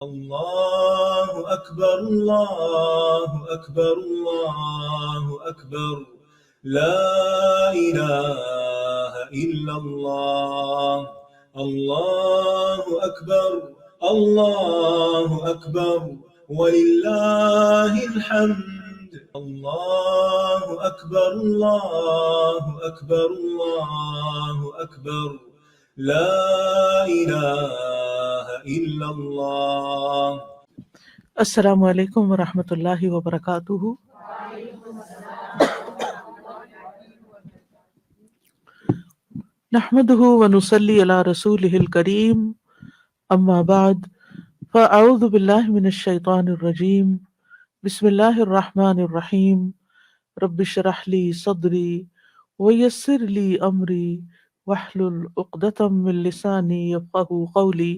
الله أكبر الله أكبر الله أكبر لا إله إلا الله الله أكبر الله أكبر ولله الحمد الله أكبر الله أكبر الله أكبر لا إله إلا الله. السلام علیکم ورحمۃ اللہ وبرکاتہ۔ نحمده ونصلي على رسوله الكريم اما بعد فاعوذ باللہ من الشیطان الرجیم بسم اللہ الرحمن الرحیم رب اشرح لي صدری ويسر لي امری واحلل عقدۃ من لسانی یفقهوا قولی۔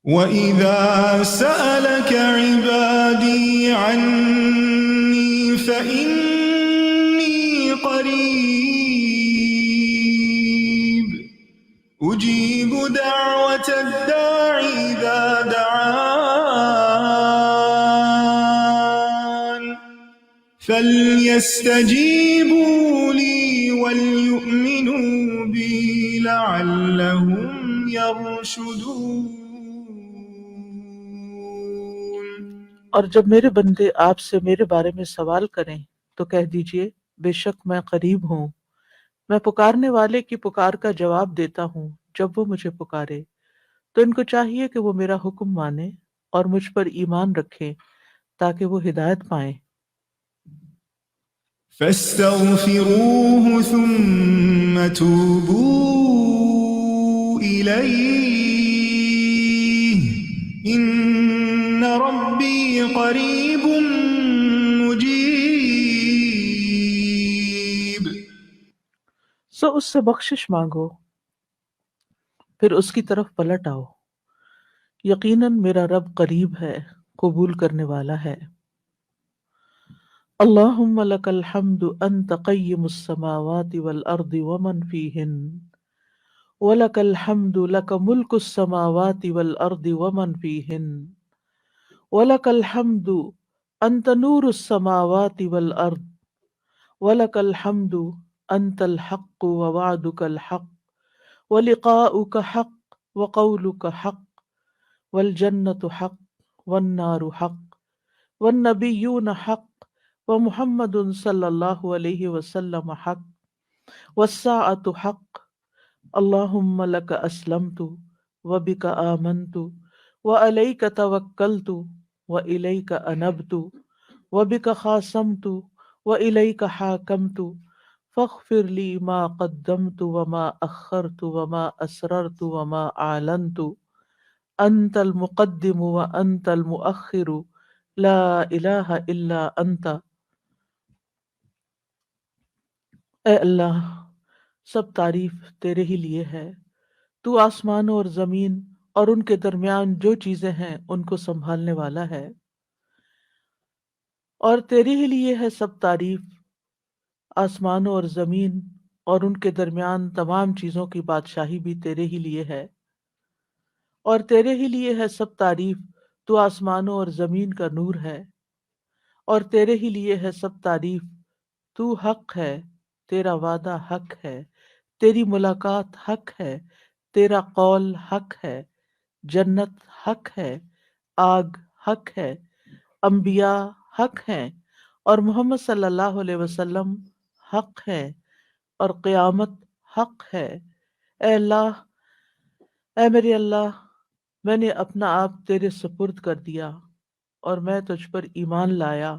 وَإِذَا سَأَلَكَ عِبَادِي عَنِّي فَإِنِّي قَرِيبٌ أُجِيبُ دَعْوَةَ الدَّاعِ إِذَا دَعَانِ فَلْيَسْتَجِيبُوا لِي وَلْيُؤْمِنُوا بِي لَعَلَّهُمْ يَرْشُدُونَ۔ اور جب میرے بندے آپ سے میرے بارے میں سوال کریں تو کہہ دیجئے بے شک میں قریب ہوں، میں پکارنے والے کی پکار کا جواب دیتا ہوں جب وہ مجھے پکارے۔ تو ان کو چاہیے کہ وہ میرا حکم مانیں اور مجھ پر ایمان رکھیں تاکہ وہ ہدایت پائیں۔ فاستغفروه ثم توبوا إليه إن ربي قريب مجيب۔ سو اس سے بخشش مانگو، پھر اس کی طرف پلٹ آؤ، یقیناً میرا رب قریب ہے، قبول کرنے والا ہے۔ اللہم لک الحمد انت قیم السماوات والارض ومن فیہن وَلَكَ الْحَمْدُ لَكَ مُلْكُ السَّمَاوَاتِ وَالْأَرْضِ وَمَنْ فِيهِنَّ وَلَكَ الْحَمْدُ أَنْتَ نُورُ السَّمَاوَاتِ وَالْأَرْضِ وَلَكَ الْحَمْدُ أَنْتَ الْحَقُّ وَوَعْدُكَ الْحَقُّ وَلِقَاؤُكَ حَقٌّ وَقَوْلُكَ حَقٌّ وَالْجَنَّةُ حَقٌّ وَالنَّارُ حَقٌّ وَالنَّبِيُّونَ حَقٌّ وَمُحَمَّدٌ صلی اللہ علیہ وسلم حق والساعة حق۔ اللہم لک اسلمت وبک آمنت وعلیک توکلت والیک انبت وبک خاصمت والیک حاکمت فاغفر لی ما قدمت وما اخرت وما اسررت وما اعلنت انت المقدم وانت المؤخر لا الہ الا انت۔ اے اللہ، سب تعریف تیرے ہی لیے ہے، تو آسمانوں اور زمین اور ان کے درمیان جو چیزیں ہیں ان کو سنبھالنے والا ہے، اور تیرے ہی لیے ہے سب تعریف، آسمانوں اور زمین اور ان کے درمیان تمام چیزوں کی بادشاہی بھی تیرے ہی لیے ہے، اور تیرے ہی لیے ہے سب تعریف، تو آسمانوں اور زمین کا نور ہے، اور تیرے ہی لیے ہے سب تعریف، تو حق ہے، تیرا وعدہ حق ہے، تیری ملاقات حق ہے، تیرا قول حق ہے، جنت حق ہے، آگ حق ہے، انبیاء حق ہیں، اور محمد صلی اللہ علیہ وسلم حق ہے، اور قیامت حق ہے۔ اے اللہ، اے میرے اللہ، میں نے اپنا آپ تیرے سپرد کر دیا اور میں تجھ پر ایمان لایا،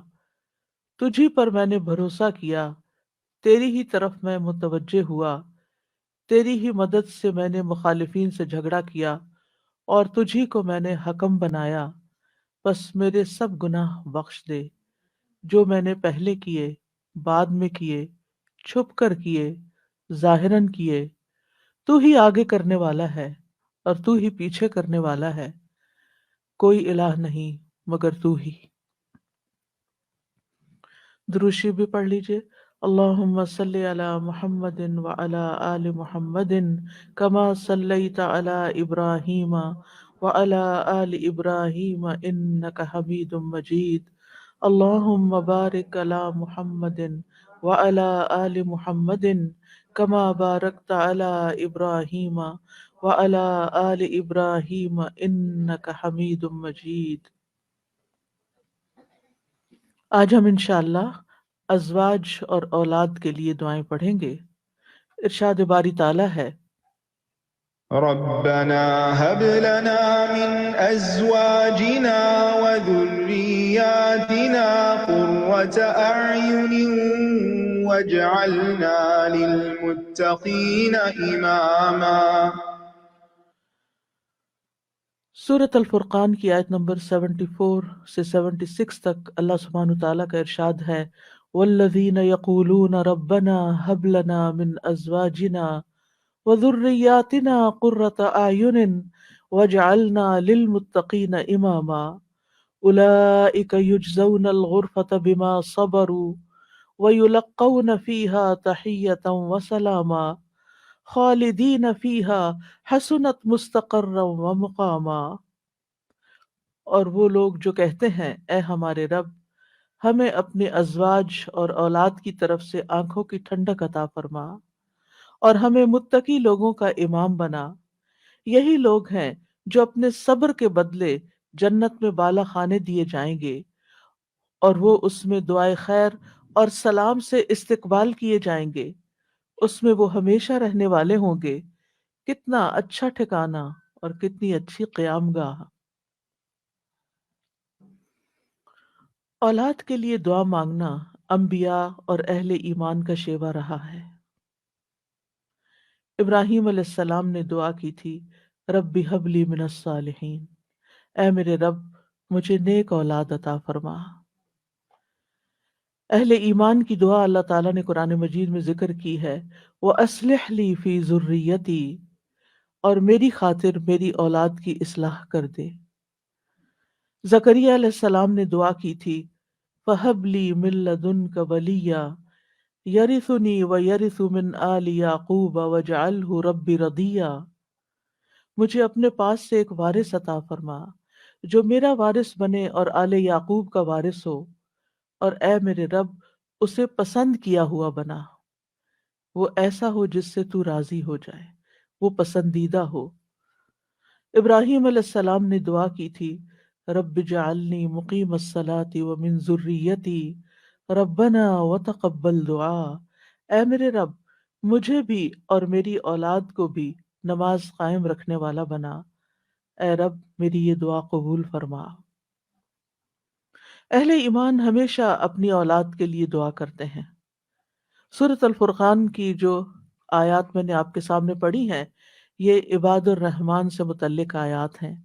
تجھی پر میں نے بھروسہ کیا، تیری ہی طرف میں متوجہ ہوا، تیری ہی مدد سے میں نے مخالفین سے جھگڑا کیا اور تجھی کو میں نے حکم بنایا، بس میرے سب گناہ بخش دے جو میں نے پہلے کیے، بعد میں کیے، چھپ کر کیے، ظاہراً کیے۔ تو ہی آگے کرنے والا ہے اور تو ہی پیچھے کرنے والا ہے، کوئی الہ نہیں مگر تو ہی۔ دروشی بھی پڑھ لیجئے۔ اللہم صلی علی محمد وعلی آل محمد کما صلیت علی ابراہیم وعلى آل إبراهيم إنك حميد مجيد اللهم بارك على محمد وعلى آل محمد كما باركت على إبراهيم وعلى آل إبراهيم إنك حميد مجيد۔ آج ہم انشاءاللہ ازواج اور اولاد کے لیے دعائیں پڑھیں گے۔ ارشاد باری تعالیٰ ہے، ربنا هب لنا من أزواجنا وذرياتنا قرة أعين واجعلنا للمتقين إماما۔ سورۃ الفرقان کی آیت نمبر 74 سے 76 تک اللہ سبحانہ تعالیٰ کا ارشاد ہے، والذین یقولون ربنا هب لنا من ازواجنا وذریاتنا قرۃ اعین واجعلنا للمتقین اماما اولئک یجزون الغرفۃ بما صبروا ویلقون فیہا تحیۃ وسلاما خالدین فیہا حسنت مستقرا ومقاما۔ اور وہ لوگ جو کہتے ہیں، اے ہمارے رب، ہمیں اپنے ازواج اور اولاد کی طرف سے آنکھوں کی ٹھنڈک عطا فرما اور ہمیں متقی لوگوں کا امام بنا، یہی لوگ ہیں جو اپنے صبر کے بدلے جنت میں بالا خانے دیے جائیں گے اور وہ اس میں دعائے خیر اور سلام سے استقبال کیے جائیں گے، اس میں وہ ہمیشہ رہنے والے ہوں گے، کتنا اچھا ٹھکانہ اور کتنی اچھی قیام گاہ۔ اولاد کے لیے دعا مانگنا انبیاء اور اہل ایمان کا شیوا رہا ہے۔ ابراہیم علیہ السلام نے دعا کی تھی، رب ہب لی من الصالحین، اے میرے رب مجھے نیک اولاد عطا فرما۔ اہل ایمان کی دعا اللہ تعالیٰ نے قرآن مجید میں ذکر کی ہے، وَأَصْلِحْ لِي فِي ذُرِّيَّتِي، اور میری خاطر میری اولاد کی اصلاح کر دے۔ زکریا علیہ السلام نے دعا کی تھی، فَهَبْ لِي مِن لَّدُنْكَ وَلِيًّا يَرِثُنِي وَيَرِثُ مِنْ آلِ يَعْقُوبَ وَاجْعَلْهُ رَبِّ رَضِيًّا، مجھے اپنے پاس سے ایک وارث عطا فرما جو میرا وارث بنے اور آل یعقوب کا وارث ہو، اور اے میرے رب اسے پسند کیا ہوا بنا، وہ ایسا ہو جس سے تو راضی ہو جائے، وہ پسندیدہ ہو۔ ابراہیم علیہ السلام نے دعا کی تھی، رب اجعلنی مقیم الصلاۃ ومن ذریتی ربنا وتقبل دعا، اے میرے رب مجھے بھی اور میری اولاد کو بھی نماز قائم رکھنے والا بنا، اے رب میری یہ دعا قبول فرما۔ اہل ایمان ہمیشہ اپنی اولاد کے لیے دعا کرتے ہیں۔ سورۃ الفرقان کی جو آیات میں نے آپ کے سامنے پڑھی ہیں، یہ عباد الرحمن سے متعلق آیات ہیں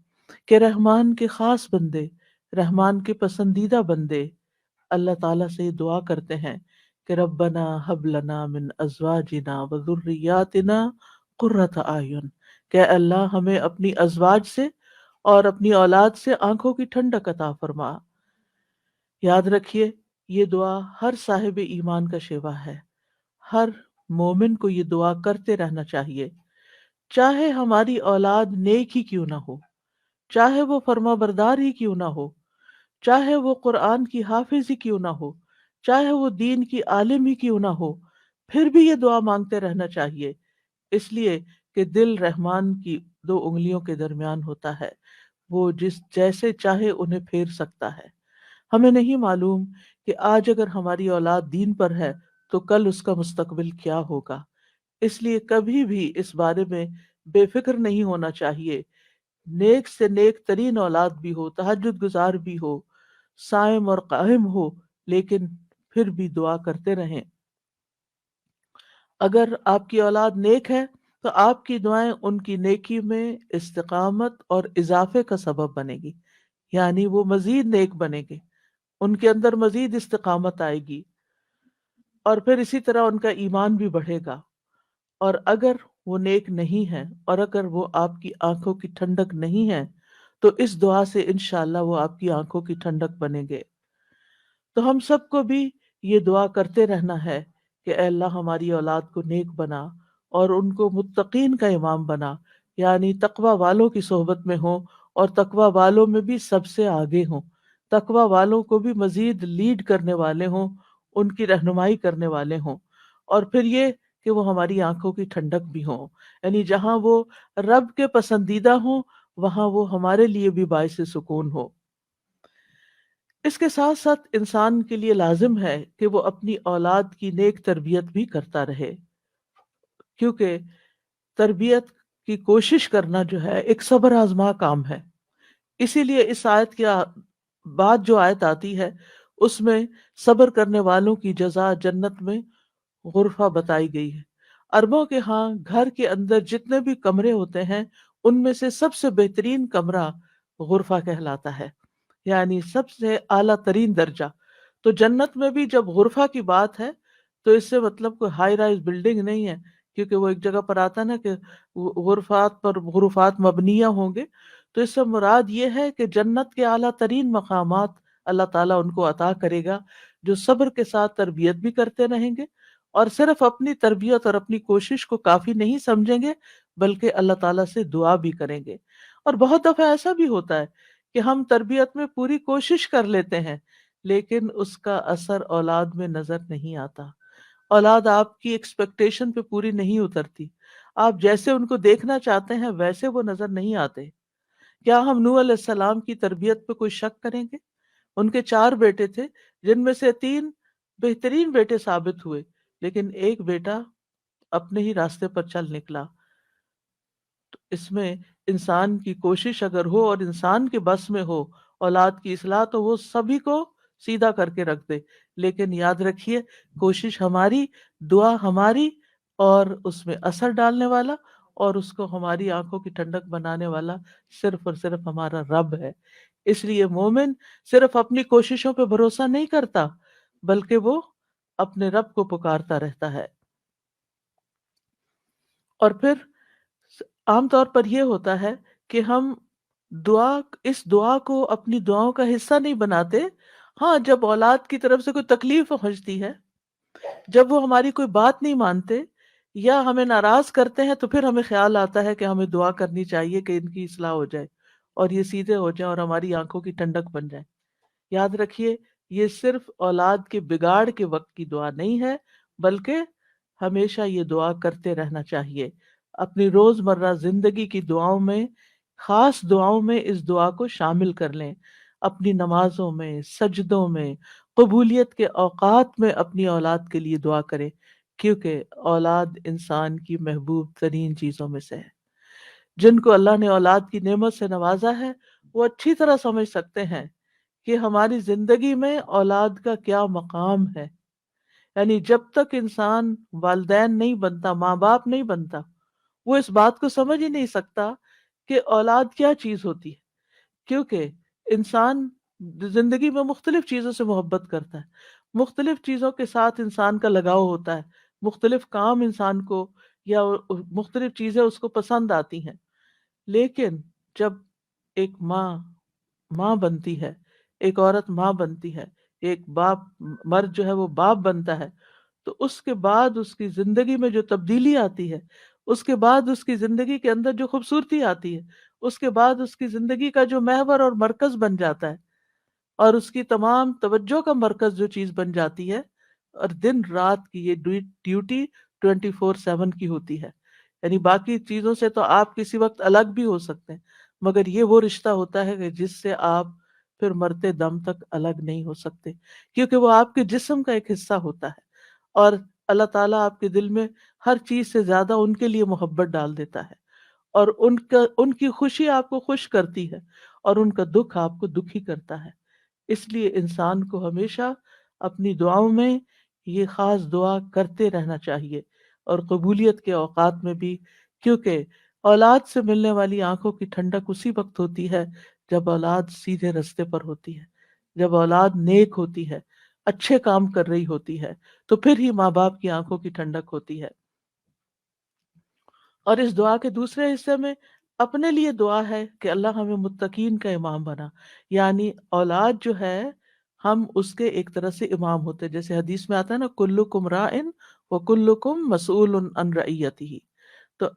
کہ رحمان کے خاص بندے، رحمان کے پسندیدہ بندے اللہ تعالیٰ سے دعا کرتے ہیں کہ ربنا ہب لنا من ازواجنا وذریاتنا قرۃ اعین، کہ اللہ ہمیں اپنی ازواج سے اور اپنی اولاد سے آنکھوں کی ٹھنڈک عطا فرما۔ یاد رکھیے یہ دعا ہر صاحب ایمان کا شیوا ہے، ہر مومن کو یہ دعا کرتے رہنا چاہیے، چاہے ہماری اولاد نیک ہی کیوں نہ ہو، چاہے وہ فرما بردار ہی کیوں نہ ہو، چاہے وہ قرآن کی حافظ ہی کیوں نہ ہو، چاہے وہ دین کی عالم ہی کیوں نہ ہو، پھر بھی یہ دعا مانگتے رہنا چاہیے، اس لیے کہ دل رحمان کی دو انگلیوں کے درمیان ہوتا ہے، وہ جیسے چاہے انہیں پھیر سکتا ہے۔ ہمیں نہیں معلوم کہ آج اگر ہماری اولاد دین پر ہے تو کل اس کا مستقبل کیا ہوگا، اس لیے کبھی بھی اس بارے میں بے فکر نہیں ہونا چاہیے۔ نیک سے نیک ترین اولاد بھی ہو، تہجد گزار بھی ہو، صائم اور قائم ہو، لیکن پھر بھی دعا کرتے رہیں۔ اگر آپ کی اولاد نیک ہے تو آپ کی دعائیں ان کی نیکی میں استقامت اور اضافے کا سبب بنے گی، یعنی وہ مزید نیک بنے گے، ان کے اندر مزید استقامت آئے گی، اور پھر اسی طرح ان کا ایمان بھی بڑھے گا۔ اور اگر وہ نیک نہیں ہے اور اگر وہ آپ کی آنکھوں کی ٹھنڈک نہیں ہے تو اس دعا سے انشاءاللہ وہ آپ کی آنکھوں کی ٹھنڈک بنیں گے۔ تو ہم سب کو بھی یہ دعا کرتے رہنا ہے کہ اے اللہ ہماری اولاد کو نیک بنا اور ان کو متقین کا امام بنا، یعنی تقوی والوں کی صحبت میں ہوں، اور تقوی والوں میں بھی سب سے آگے ہوں، تقوی والوں کو بھی مزید لیڈ کرنے والے ہوں، ان کی رہنمائی کرنے والے ہوں، اور پھر یہ کہ وہ ہماری آنکھوں کی ٹھنڈک بھی ہوں، یعنی جہاں وہ رب کے پسندیدہ ہوں وہاں وہ ہمارے لیے بھی باعث سکون ہو۔ اس کے ساتھ ساتھ انسان کے لیے لازم ہے کہ وہ اپنی اولاد کی نیک تربیت بھی کرتا رہے، کیونکہ تربیت کی کوشش کرنا جو ہے ایک صبر آزما کام ہے۔ اسی لیے اس آیت کے بعد جو آیت آتی ہے اس میں صبر کرنے والوں کی جزا جنت میں غرفہ بتائی گئی ہے۔ عربوں کے ہاں گھر کے اندر جتنے بھی کمرے ہوتے ہیں ان میں سے سب سے بہترین کمرہ غرفہ کہلاتا ہے، یعنی سب سے اعلیٰ ترین درجہ۔ تو جنت میں بھی جب غرفہ کی بات ہے تو اس سے مطلب کوئی ہائی رائز بلڈنگ نہیں ہے، کیونکہ وہ ایک جگہ پر آتا نا کہ غرفات پر غرفات مبنیہ ہوں گے، تو اس سے مراد یہ ہے کہ جنت کے اعلیٰ ترین مقامات اللہ تعالیٰ ان کو عطا کرے گا، جو صبر کے ساتھ تربیت بھی کرتے رہیں گے اور صرف اپنی تربیت اور اپنی کوشش کو کافی نہیں سمجھیں گے بلکہ اللہ تعالیٰ سے دعا بھی کریں گے۔ اور بہت دفعہ ایسا بھی ہوتا ہے کہ ہم تربیت میں پوری کوشش کر لیتے ہیں لیکن اس کا اثر اولاد میں نظر نہیں آتا، اولاد آپ کی ایکسپیکٹیشن پہ پوری نہیں اترتی، آپ جیسے ان کو دیکھنا چاہتے ہیں ویسے وہ نظر نہیں آتے۔ کیا ہم نوح علیہ السلام کی تربیت پہ کوئی شک کریں گے؟ ان کے 4 بیٹے تھے جن میں سے 3 بہترین بیٹے ثابت ہوئے، لیکن ایک بیٹا اپنے ہی راستے پر چل نکلا۔ تو اس میں انسان کی کوشش اگر ہو اور انسان کے بس میں ہو اولاد کی اصلاح تو وہ سبھی کو سیدھا کر کے رکھ دے، لیکن یاد رکھیے کوشش ہماری، دعا ہماری، اور اس میں اثر ڈالنے والا اور اس کو ہماری آنکھوں کی ٹھنڈک بنانے والا صرف اور صرف ہمارا رب ہے۔ اس لیے مومن صرف اپنی کوششوں پہ بھروسہ نہیں کرتا بلکہ وہ اپنے رب کو پکارتا رہتا ہے۔ اور پھر عام طور پر یہ ہوتا ہے کہ ہم اس دعا کو اپنی دعاؤں کا حصہ نہیں بناتے۔ ہاں، جب اولاد کی طرف سے کوئی تکلیف پہنچتی ہے، جب وہ ہماری کوئی بات نہیں مانتے یا ہمیں ناراض کرتے ہیں تو پھر ہمیں خیال آتا ہے کہ ہمیں دعا کرنی چاہیے کہ ان کی اصلاح ہو جائے اور یہ سیدھے ہو جائیں اور ہماری آنکھوں کی ٹھنڈک بن جائیں۔ یاد رکھیے یہ صرف اولاد کے بگاڑ کے وقت کی دعا نہیں ہے بلکہ ہمیشہ یہ دعا کرتے رہنا چاہیے۔ اپنی روزمرہ زندگی کی دعاؤں میں، خاص دعاؤں میں اس دعا کو شامل کر لیں، اپنی نمازوں میں، سجدوں میں، قبولیت کے اوقات میں اپنی اولاد کے لیے دعا کریں، کیونکہ اولاد انسان کی محبوب ترین چیزوں میں سے ہے۔ جن کو اللہ نے اولاد کی نعمت سے نوازا ہے وہ اچھی طرح سمجھ سکتے ہیں کہ ہماری زندگی میں اولاد کا کیا مقام ہے۔ یعنی جب تک انسان والدین نہیں بنتا، ماں باپ نہیں بنتا، وہ اس بات کو سمجھ ہی نہیں سکتا کہ اولاد کیا چیز ہوتی ہے، کیونکہ انسان زندگی میں مختلف چیزوں سے محبت کرتا ہے، مختلف چیزوں کے ساتھ انسان کا لگاؤ ہوتا ہے، مختلف کام انسان کو یا مختلف چیزیں اس کو پسند آتی ہیں، لیکن جب ایک ماں بنتی ہے، ایک عورت ماں بنتی ہے، ایک باپ مرد جو ہے وہ باپ بنتا ہے، تو اس کے بعد اس کی زندگی میں جو تبدیلی آتی ہے، اس کے بعد اس کی زندگی کے اندر جو خوبصورتی آتی ہے، اس کے بعد اس کی زندگی کا جو محور اور مرکز بن جاتا ہے اور اس کی تمام توجہ کا مرکز جو چیز بن جاتی ہے، اور دن رات کی یہ ڈیوٹی 24/7 کی ہوتی ہے۔ یعنی باقی چیزوں سے تو آپ کسی وقت الگ بھی ہو سکتے ہیں مگر یہ وہ رشتہ ہوتا ہے کہ جس سے آپ پھر مرتے دم تک الگ نہیں ہو سکتے، کیونکہ وہ آپ کے جسم کا ایک حصہ ہوتا ہے، اور اللہ تعالیٰ آپ کے دل میں ہر چیز سے زیادہ ان کے لیے محبت ڈال دیتا ہے، اور ان کی خوشی آپ کو خوش کرتی ہے اور ان کا دکھ آپ کو دکھی کرتا ہے۔ اس لیے انسان کو ہمیشہ اپنی دعاؤں میں یہ خاص دعا کرتے رہنا چاہیے، اور قبولیت کے اوقات میں بھی، کیونکہ اولاد سے ملنے والی آنکھوں کی ٹھنڈک اسی وقت ہوتی ہے جب اولاد سیدھے رستے پر ہوتی ہے، جب اولاد نیک ہوتی ہے، اچھے کام کر رہی ہوتی ہے، تو پھر ہی ماں باپ کی آنکھوں کی ٹھنڈک ہوتی ہے۔ اور اس دعا کے دوسرے حصے میں اپنے لیے دعا ہے کہ اللہ ہمیں متقین کا امام بنا، یعنی اولاد جو ہے ہم اس کے ایک طرح سے امام ہوتے ہیں، جیسے حدیث میں آتا ہے نا، کلکم راعن وکلکم مسئول عن رعیتہ، تو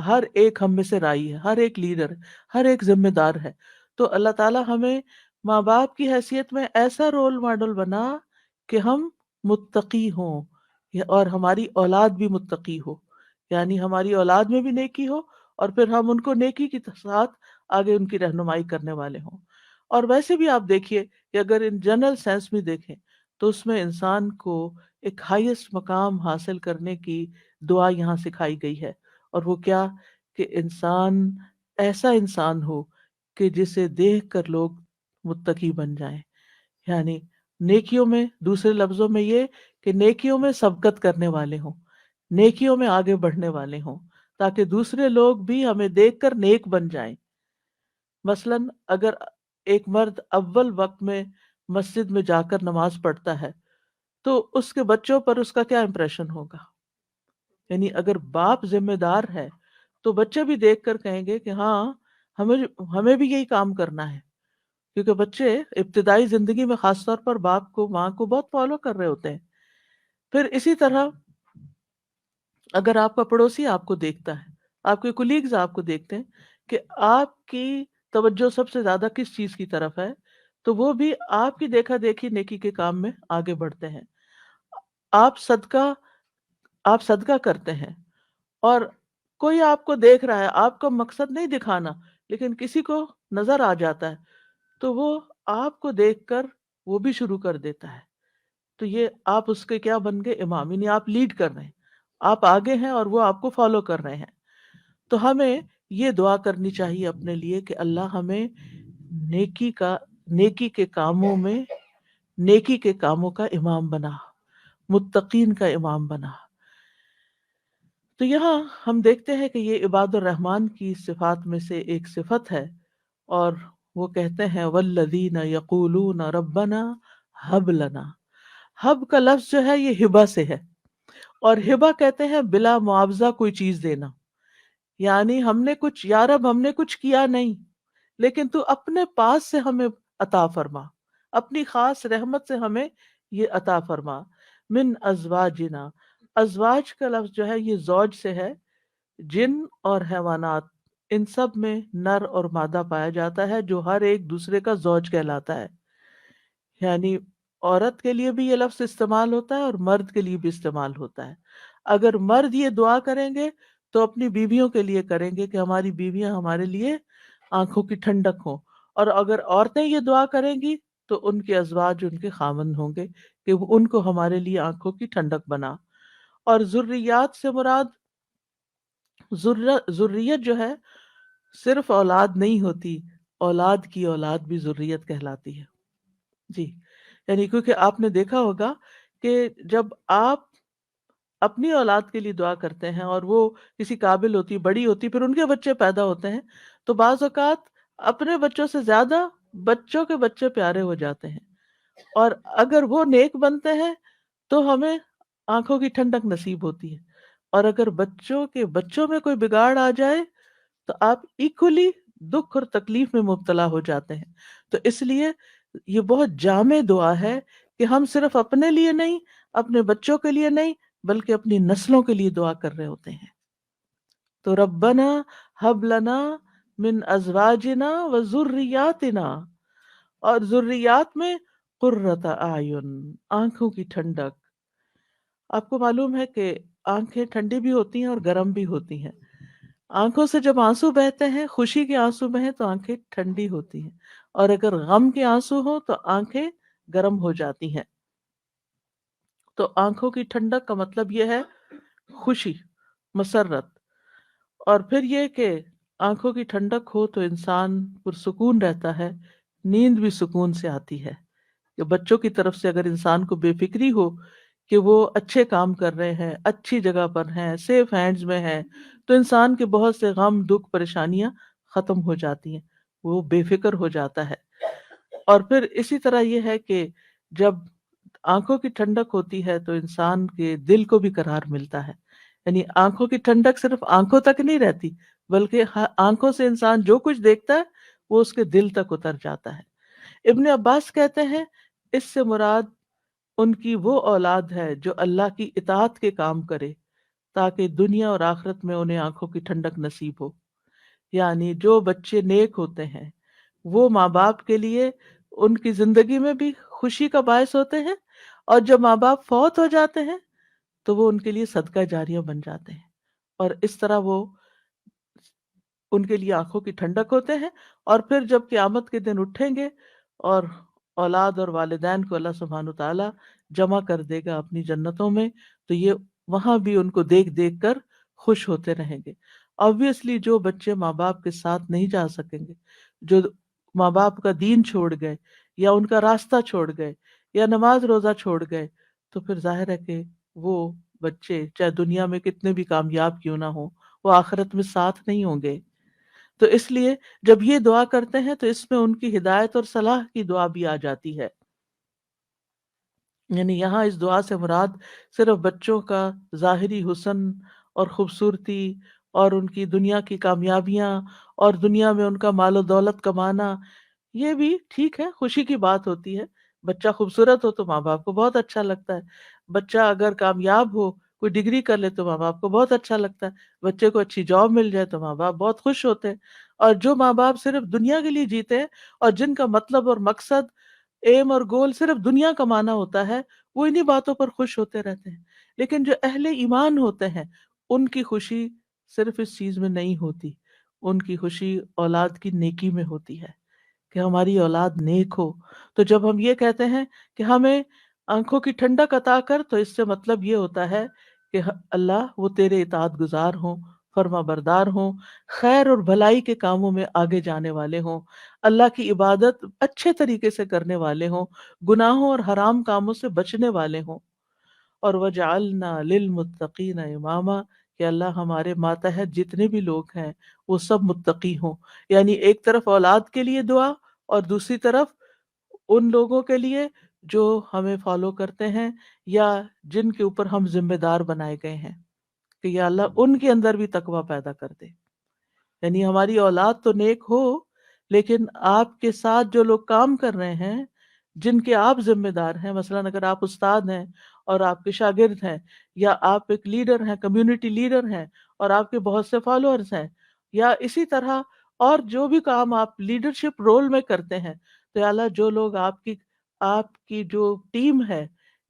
ہر ایک ہم میں سے رائی ہے، ہر ایک لیڈر ہے، ہر ایک ذمہ دار ہے۔ تو اللہ تعالیٰ ہمیں ماں باپ کی حیثیت میں ایسا رول ماڈل بنا کہ ہم متقی ہوں، اور ہماری اولاد بھی متقی ہو، یعنی ہماری اولاد میں بھی نیکی ہو، اور پھر ہم ان کو نیکی کے ساتھ آگے ان کی رہنمائی کرنے والے ہوں۔ اور ویسے بھی آپ دیکھیے کہ اگر ان جنرل سینس بھی دیکھیں تو اس میں انسان کو ایک ہائیسٹ مقام حاصل کرنے کی دعا یہاں سکھائی گئی ہے، اور وہ کیا؟ کہ انسان ایسا انسان ہو کہ جسے دیکھ کر لوگ متقی بن جائیں، یعنی نیکیوں میں، دوسرے لفظوں میں یہ کہ نیکیوں میں سبقت کرنے والے ہوں، نیکیوں میں آگے بڑھنے والے ہوں، تاکہ دوسرے لوگ بھی ہمیں دیکھ کر نیک بن جائیں۔ مثلاً اگر ایک مرد اول وقت میں مسجد میں جا کر نماز پڑھتا ہے تو اس کے بچوں پر اس کا کیا امپریشن ہوگا؟ یعنی اگر باپ ذمہ دار ہے تو بچے بھی دیکھ کر کہیں گے کہ ہاں، ہمیں ہمیں بھی یہی کام کرنا ہے، کیونکہ بچے ابتدائی زندگی میں خاص طور پر باپ کو، ماں کو بہت فالو کر رہے ہوتے ہیں۔ پھر اسی طرح اگر آپ کا پڑوسی آپ کو دیکھتا ہے، آپ کے کولیگز آپ کو دیکھتے ہیں کہ آپ کی توجہ سب سے زیادہ کس چیز کی طرف ہے، تو وہ بھی آپ کی دیکھا دیکھی نیکی کے کام میں آگے بڑھتے ہیں۔ آپ صدقہ آپ صدقہ کرتے ہیں، اور کوئی آپ کو دیکھ رہا ہے، آپ کا مقصد نہیں دکھانا، لیکن کسی کو نظر آ جاتا ہے تو وہ آپ کو دیکھ کر وہ بھی شروع کر دیتا ہے، تو یہ آپ اس کے کیا بن گئے؟ امام، یعنی آپ لیڈ کر رہے ہیں، آپ آگے ہیں اور وہ آپ کو فالو کر رہے ہیں۔ تو ہمیں یہ دعا کرنی چاہیے اپنے لیے کہ اللہ ہمیں نیکی کا نیکی کے کاموں میں نیکی کے کاموں کا امام بنا، متقین کا امام بنا۔ تو یہاں ہم دیکھتے ہیں کہ یہ عباد الرحمن کی صفات میں سے ایک صفت ہے، اور وہ کہتے ہیں والذین یقولون ربنا ہب لنا۔ ہب کا لفظ جو ہے یہ ہبہ سے ہے، اور ہبہ کہتے ہیں بلا معاوضہ کوئی چیز دینا، یعنی ہم نے کچھ، یا رب ہم نے کچھ کیا نہیں، لیکن تو اپنے پاس سے ہمیں عطا فرما، اپنی خاص رحمت سے ہمیں یہ عطا فرما۔ من ازواجنا، ازواج کا لفظ جو ہے یہ زوج سے ہے، جن اور حیوانات ان سب میں نر اور مادہ پایا جاتا ہے جو ہر ایک دوسرے کا زوج کہلاتا ہے، یعنی عورت کے لیے بھی یہ لفظ استعمال ہوتا ہے اور مرد کے لیے بھی استعمال ہوتا ہے۔ اگر مرد یہ دعا کریں گے تو اپنی بیویوں کے لیے کریں گے کہ ہماری بیویاں ہمارے لیے آنکھوں کی ٹھنڈک ہوں، اور اگر عورتیں یہ دعا کریں گی تو ان کے ازواج ان کے خاوند ہوں گے کہ وہ ان کو ہمارے لیے آنکھوں کی ٹھنڈک بنا۔ اور ذریات سے مراد ذریت جو ہے صرف اولاد نہیں ہوتی، اولاد کی اولاد بھی ذریت کہلاتی ہے۔ جی، یعنی کیونکہ آپ نے دیکھا ہوگا کہ جب آپ اپنی اولاد کے لیے دعا کرتے ہیں اور وہ کسی قابل ہوتی، بڑی ہوتی، پھر ان کے بچے پیدا ہوتے ہیں، تو بعض اوقات اپنے بچوں سے زیادہ بچوں کے بچے پیارے ہو جاتے ہیں، اور اگر وہ نیک بنتے ہیں تو ہمیں آنکھوں کی ٹھنڈک نصیب ہوتی ہے، اور اگر بچوں کے بچوں میں کوئی بگاڑ آ جائے تو آپ ایکولی دکھ اور تکلیف میں مبتلا ہو جاتے ہیں۔ تو اس لیے یہ بہت جامع دعا ہے کہ ہم صرف اپنے لیے نہیں، اپنے بچوں کے لیے نہیں، بلکہ اپنی نسلوں کے لیے دعا کر رہے ہوتے ہیں۔ تو ربنا ہب لنا من ازواجنا و ذریاتنا، اور ذریات میں قرۃ اعین، آنکھوں کی ٹھنڈک۔ آپ کو معلوم ہے کہ آنکھیں ٹھنڈی بھی ہوتی ہیں اور گرم بھی ہوتی ہیں۔ آنکھوں سے جب آنسو بہتے ہیں، خوشی کے آنسو بہیں تو آنکھیں ٹھنڈی ہوتی ہیں، اور اگر غم کے آنسو ہوں تو آنکھیں گرم ہو جاتی ہیں۔ تو آنکھوں کی ٹھنڈک کا مطلب یہ ہے خوشی، مسرت، اور پھر یہ کہ آنکھوں کی ٹھنڈک ہو تو انسان پرسکون رہتا ہے، نیند بھی سکون سے آتی ہے۔ کہ بچوں کی طرف سے اگر انسان کو بے فکری ہو کہ وہ اچھے کام کر رہے ہیں، اچھی جگہ پر ہیں، سیف ہینڈز میں ہیں، تو انسان کے بہت سے غم، دکھ، پریشانیاں ختم ہو جاتی ہیں، وہ بے فکر ہو جاتا ہے۔ اور پھر اسی طرح یہ ہے کہ جب آنکھوں کی ٹھنڈک ہوتی ہے تو انسان کے دل کو بھی قرار ملتا ہے، یعنی آنکھوں کی ٹھنڈک صرف آنکھوں تک نہیں رہتی، بلکہ آنکھوں سے انسان جو کچھ دیکھتا ہے وہ اس کے دل تک اتر جاتا ہے۔ ابن عباس کہتے ہیں اس سے مراد ان کی وہ اولاد ہے جو اللہ کی اطاعت کے کام کرے تاکہ دنیا اور آخرت میں انہیں آنکھوں کی ٹھنڈک نصیب ہو۔ یعنی جو بچے نیک ہوتے ہیں وہ ماں باپ کے لیے ان کی زندگی میں بھی خوشی کا باعث ہوتے ہیں، اور جب ماں باپ فوت ہو جاتے ہیں تو وہ ان کے لیے صدقہ جاریہ بن جاتے ہیں، اور اس طرح وہ ان کے لیے آنکھوں کی ٹھنڈک ہوتے ہیں۔ اور پھر جب قیامت کے دن اٹھیں گے اور اولاد اور والدین کو اللہ سبحانہ تعالیٰ جمع کر دے گا اپنی جنتوں میں، تو یہ وہاں بھی ان کو دیکھ دیکھ کر خوش ہوتے رہیں گے۔ آبویسلی جو بچے ماں باپ کے ساتھ نہیں جا سکیں گے، جو ماں باپ کا دین چھوڑ گئے یا ان کا راستہ چھوڑ گئے یا نماز روزہ چھوڑ گئے، تو پھر ظاہر ہے کہ وہ بچے چاہے دنیا میں کتنے بھی کامیاب کیوں نہ ہوں، وہ آخرت میں ساتھ نہیں ہوں گے۔ تو اس لیے جب یہ دعا کرتے ہیں تو اس میں ان کی ہدایت اور صلاح کی دعا بھی آ جاتی ہے۔ یعنی یہاں اس دعا سے مراد صرف بچوں کا ظاہری حسن اور خوبصورتی اور ان کی دنیا کی کامیابیاں اور دنیا میں ان کا مال و دولت کمانا، یہ بھی ٹھیک ہے، خوشی کی بات ہوتی ہے۔ بچہ خوبصورت ہو تو ماں باپ کو بہت اچھا لگتا ہے، بچہ اگر کامیاب ہو، کوئی ڈگری کر لے تو ماں باپ کو بہت اچھا لگتا ہے، بچے کو اچھی جاب مل جائے تو ماں باپ بہت خوش ہوتے ہیں۔ اور جو ماں باپ صرف دنیا کے لیے جیتے ہیں اور جن کا مطلب اور مقصد، ایم اور گول صرف دنیا کمانا ہوتا ہے، وہ انہی باتوں پر خوش ہوتے رہتے ہیں۔ لیکن جو اہل ایمان ہوتے ہیں ان کی خوشی صرف اس چیز میں نہیں ہوتی، ان کی خوشی اولاد کی نیکی میں ہوتی ہے کہ ہماری اولاد نیک ہو۔ تو جب ہم یہ کہتے ہیں کہ ہمیں آنکھوں کی ٹھنڈک عطا کر، تو اس سے مطلب یہ ہوتا ہے کہ اللہ وہ تیرے اطاعت گزار ہوں، فرما بردار ہوں، خیر اور بھلائی کے کاموں میں آگے جانے والے ہوں، اللہ کی عبادت اچھے طریقے سے کرنے والے ہوں، گناہوں اور حرام کاموں سے بچنے والے ہوں۔ اور وَجَعَلْنَا لِلْمُتَّقِينَ إِمَامًا، کہ اللہ ہمارے ماتحت جتنے بھی لوگ ہیں وہ سب متقی ہوں۔ یعنی ایک طرف اولاد کے لیے دعا اور دوسری طرف ان لوگوں کے لیے جو ہمیں فالو کرتے ہیں یا جن کے اوپر ہم ذمہ دار بنائے گئے ہیں، کہ یا اللہ ان کے اندر بھی تقوی پیدا کر دے۔ یعنی ہماری اولاد تو نیک ہو، لیکن آپ کے ساتھ جو لوگ کام کر رہے ہیں، جن کے آپ ذمہ دار ہیں، مثلاً اگر آپ استاد ہیں اور آپ کے شاگرد ہیں، یا آپ ایک لیڈر ہیں، کمیونٹی لیڈر ہیں اور آپ کے بہت سے فالوورز ہیں، یا اسی طرح اور جو بھی کام آپ لیڈرشپ رول میں کرتے ہیں، تو یا اللہ جو لوگ آپ کی جو ٹیم ہے،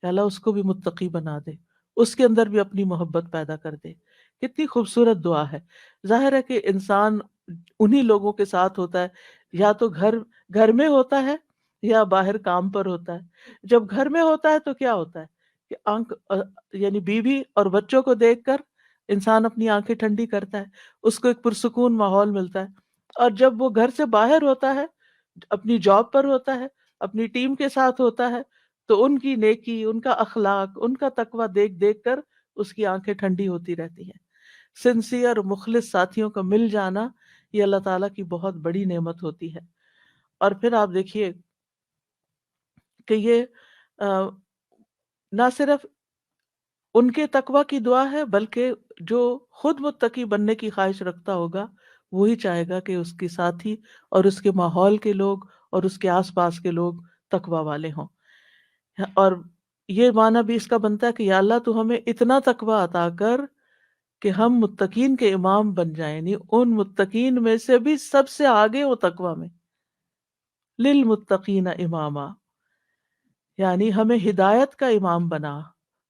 یا اللہ اس کو بھی متقی بنا دے، اس کے اندر بھی اپنی محبت پیدا کر دے۔ کتنی خوبصورت دعا ہے۔ ظاہر ہے کہ انسان انہی لوگوں کے ساتھ ہوتا ہے، یا تو گھر میں ہوتا ہے یا باہر کام پر ہوتا ہے۔ جب گھر میں ہوتا ہے تو کیا ہوتا ہے کہ یعنی بیوی اور بچوں کو دیکھ کر انسان اپنی آنکھیں ٹھنڈی کرتا ہے، اس کو ایک پرسکون ماحول ملتا ہے۔ اور جب وہ گھر سے باہر ہوتا ہے، اپنی جاب پر ہوتا ہے، اپنی ٹیم کے ساتھ ہوتا ہے، تو ان کی نیکی، ان کا اخلاق، ان کا تقوی دیکھ دیکھ کر اس کی آنکھیں ٹھنڈی ہوتی رہتی ہیں۔ سنسیئر مخلص ساتھیوں کا مل جانا یہ اللہ تعالیٰ کی بہت بڑی نعمت ہوتی ہے۔ اور پھر آپ دیکھیے کہ یہ نہ صرف ان کے تقوی کی دعا ہے، بلکہ جو خود متقی بننے کی خواہش رکھتا ہوگا وہی چاہے گا کہ اس کے ساتھی اور اس کے ماحول کے لوگ اور اس کے آس پاس کے لوگ تقوی والے ہوں۔ اور یہ معنی بھی اس کا بنتا ہے کہ یا اللہ تو ہمیں اتنا تقوی عطا کر کہ ہم متقین کے امام بن جائیں، یعنی ان متقین میں سے بھی سب سے آگے ہو تقوی میں۔ للمتقین اماما، یعنی ہمیں ہدایت کا امام بنا،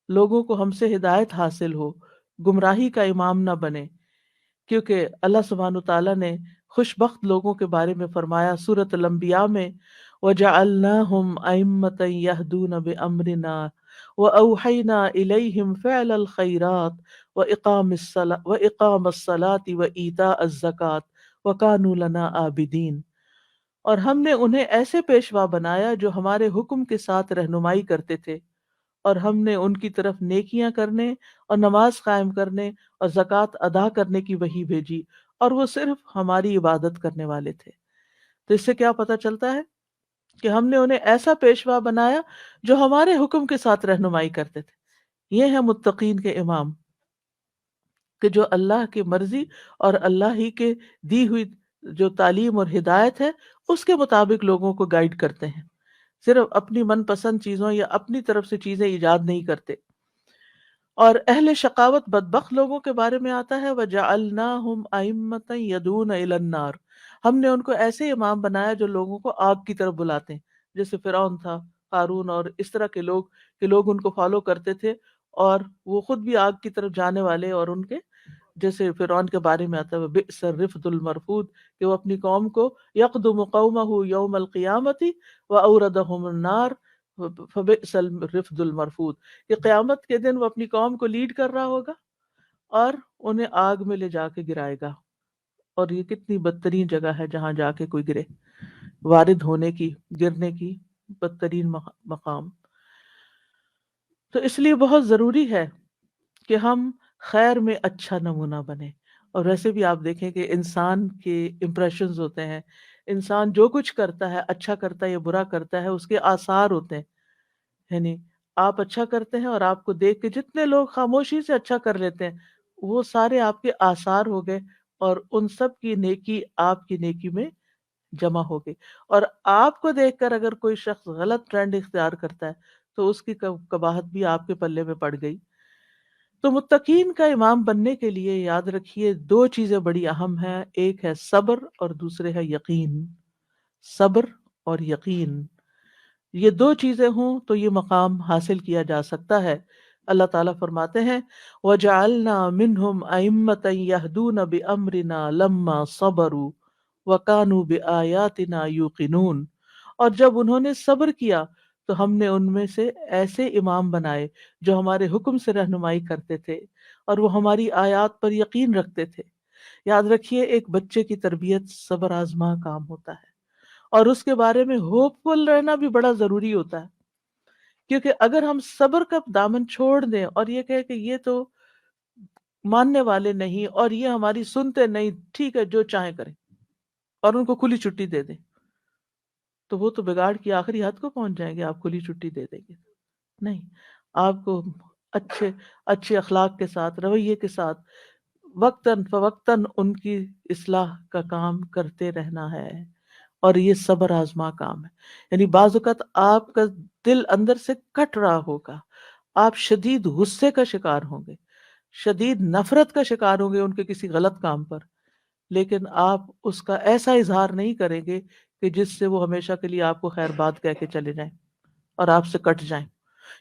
لوگوں کو ہم سے ہدایت حاصل ہو، گمراہی کا امام نہ بنے۔ کیونکہ اللہ سبحانہ تعالیٰ نے خوش بخت لوگوں کے بارے میں فرمایا سورۃ الانبیاء میں، وَجَعَلْنَاهُمْ أَئِمَّةً يَهْدُونَ بِأَمْرِنَا وَأَوْحَيْنَا إِلَيْهِمْ فِعْلَ الْخَيْرَاتِ وَإِقَامَ الصَّلَاةِ وَإِيتَاءَ الزَّكَاةِ وَكَانُوا لَنَا عَابِدِينَ۔ اور ہم نے انہیں ایسے پیشوا بنایا جو ہمارے حکم کے ساتھ رہنمائی کرتے تھے، اور ہم نے ان کی طرف نیکیاں کرنے اور نماز قائم کرنے اور زکوٰۃ ادا کرنے کی وحی بھیجی، اور وہ صرف ہماری عبادت کرنے والے تھے۔ تو اس سے کیا پتہ چلتا ہے کہ ہم نے انہیں ایسا پیشوا بنایا جو ہمارے حکم کے ساتھ رہنمائی کرتے تھے۔ یہ ہے متقین کے امام، کہ جو اللہ کی مرضی اور اللہ ہی کے دی ہوئی جو تعلیم اور ہدایت ہے اس کے مطابق لوگوں کو گائیڈ کرتے ہیں، صرف اپنی من پسند چیزوں یا اپنی طرف سے چیزیں ایجاد نہیں کرتے۔ اور اہل شقاوت بدبخت لوگوں کے بارے میں آتا ہے وَجَعَلْنَاهُمْ أَئِمَّةً يَدْعُونَ إِلَى النَّارِ، ہم نے ان کو ایسے امام بنایا جو لوگوں کو آگ کی طرف بلاتے ہیں، جیسے فرعون تھا، قارون اور اس طرح کے لوگ، کہ لوگ ان کو فالو کرتے تھے اور وہ خود بھی آگ کی طرف جانے والے، اور ان کے جیسے فرعون کے بارے میں آتا ہے بئس الرفد المرفود، کہ وہ اپنی قوم کو یقدم قومہ یوم القیامت واوردہم النار فبئس الرفد المرفود، کہ قیامت کے دن وہ اپنی قوم کو لیڈ کر رہا ہوگا اور انہیں آگ میں لے جا کے گرائے گا، اور یہ کتنی بدترین جگہ ہے جہاں جا کے کوئی گرے، وارد ہونے کی، گرنے کی بدترین مقام۔ تو اس لیے بہت ضروری ہے کہ ہم خیر میں اچھا نمونہ بنے۔ اور ویسے بھی آپ دیکھیں کہ انسان کے امپریشنز ہوتے ہیں، انسان جو کچھ کرتا ہے، اچھا کرتا ہے یا برا کرتا ہے، اس کے آثار ہوتے ہیں، یعنی آپ اچھا کرتے ہیں اور آپ کو دیکھ کے جتنے لوگ خاموشی سے اچھا کر لیتے ہیں، وہ سارے آپ کے آثار ہو گئے، اور ان سب کی نیکی آپ کی نیکی میں جمع ہو گئی۔ اور آپ کو دیکھ کر اگر کوئی شخص غلط ٹرینڈ اختیار کرتا ہے تو اس کی قباحت بھی آپ کے پلے میں پڑ گئی۔ تو متقین کا امام بننے کے لیے یاد رکھیے دو چیزیں بڑی اہم ہیں، ایک ہے صبر اور دوسرے ہے یقین۔ صبر اور یقین، یہ دو چیزیں ہوں تو یہ مقام حاصل کیا جا سکتا ہے۔ اللہ تعالیٰ فرماتے ہیں وَجَعَلْنَا مِنْهُمْ أَئِمَّةً يَهْدُونَ بِأَمْرِنَا لَمَّا صَبَرُوا وَكَانُوا بِآيَاتِنَا يُوقِنُونَ، اور جب انہوں نے صبر کیا تو ہم نے ان میں سے ایسے امام بنائے جو ہمارے حکم سے رہنمائی کرتے تھے اور وہ ہماری آیات پر یقین رکھتے تھے۔ یاد رکھیے ایک بچے کی تربیت صبر آزما کام ہوتا ہے، اور اس کے بارے میں ہوپ فل رہنا بھی بڑا ضروری ہوتا ہے، کیونکہ اگر ہم صبر کا دامن چھوڑ دیں اور یہ کہیں کہ یہ تو ماننے والے نہیں اور یہ ہماری سنتے نہیں، ٹھیک ہے جو چاہیں کریں، اور ان کو کھلی چھٹی دے دیں، تو وہ تو بگاڑ کی آخری حد کو پہنچ جائیں گے۔ آپ کھلی چھٹی دے دیں گے نہیں، آپ کو اچھے اچھے اخلاق کے ساتھ، رویے کے ساتھ، وقتاً فوقتاً ان کی اصلاح کا کام کرتے رہنا ہے، اور یہ صبر آزما کام ہے۔ یعنی بعض اوقات آپ کا دل اندر سے کٹ رہا ہوگا، آپ شدید غصے کا شکار ہوں گے، شدید نفرت کا شکار ہوں گے ان کے کسی غلط کام پر، لیکن آپ اس کا ایسا اظہار نہیں کریں گے کہ جس سے وہ ہمیشہ کے لیے آپ کو خیر بات کہہ کے چلے جائیں اور آپ سے کٹ جائیں۔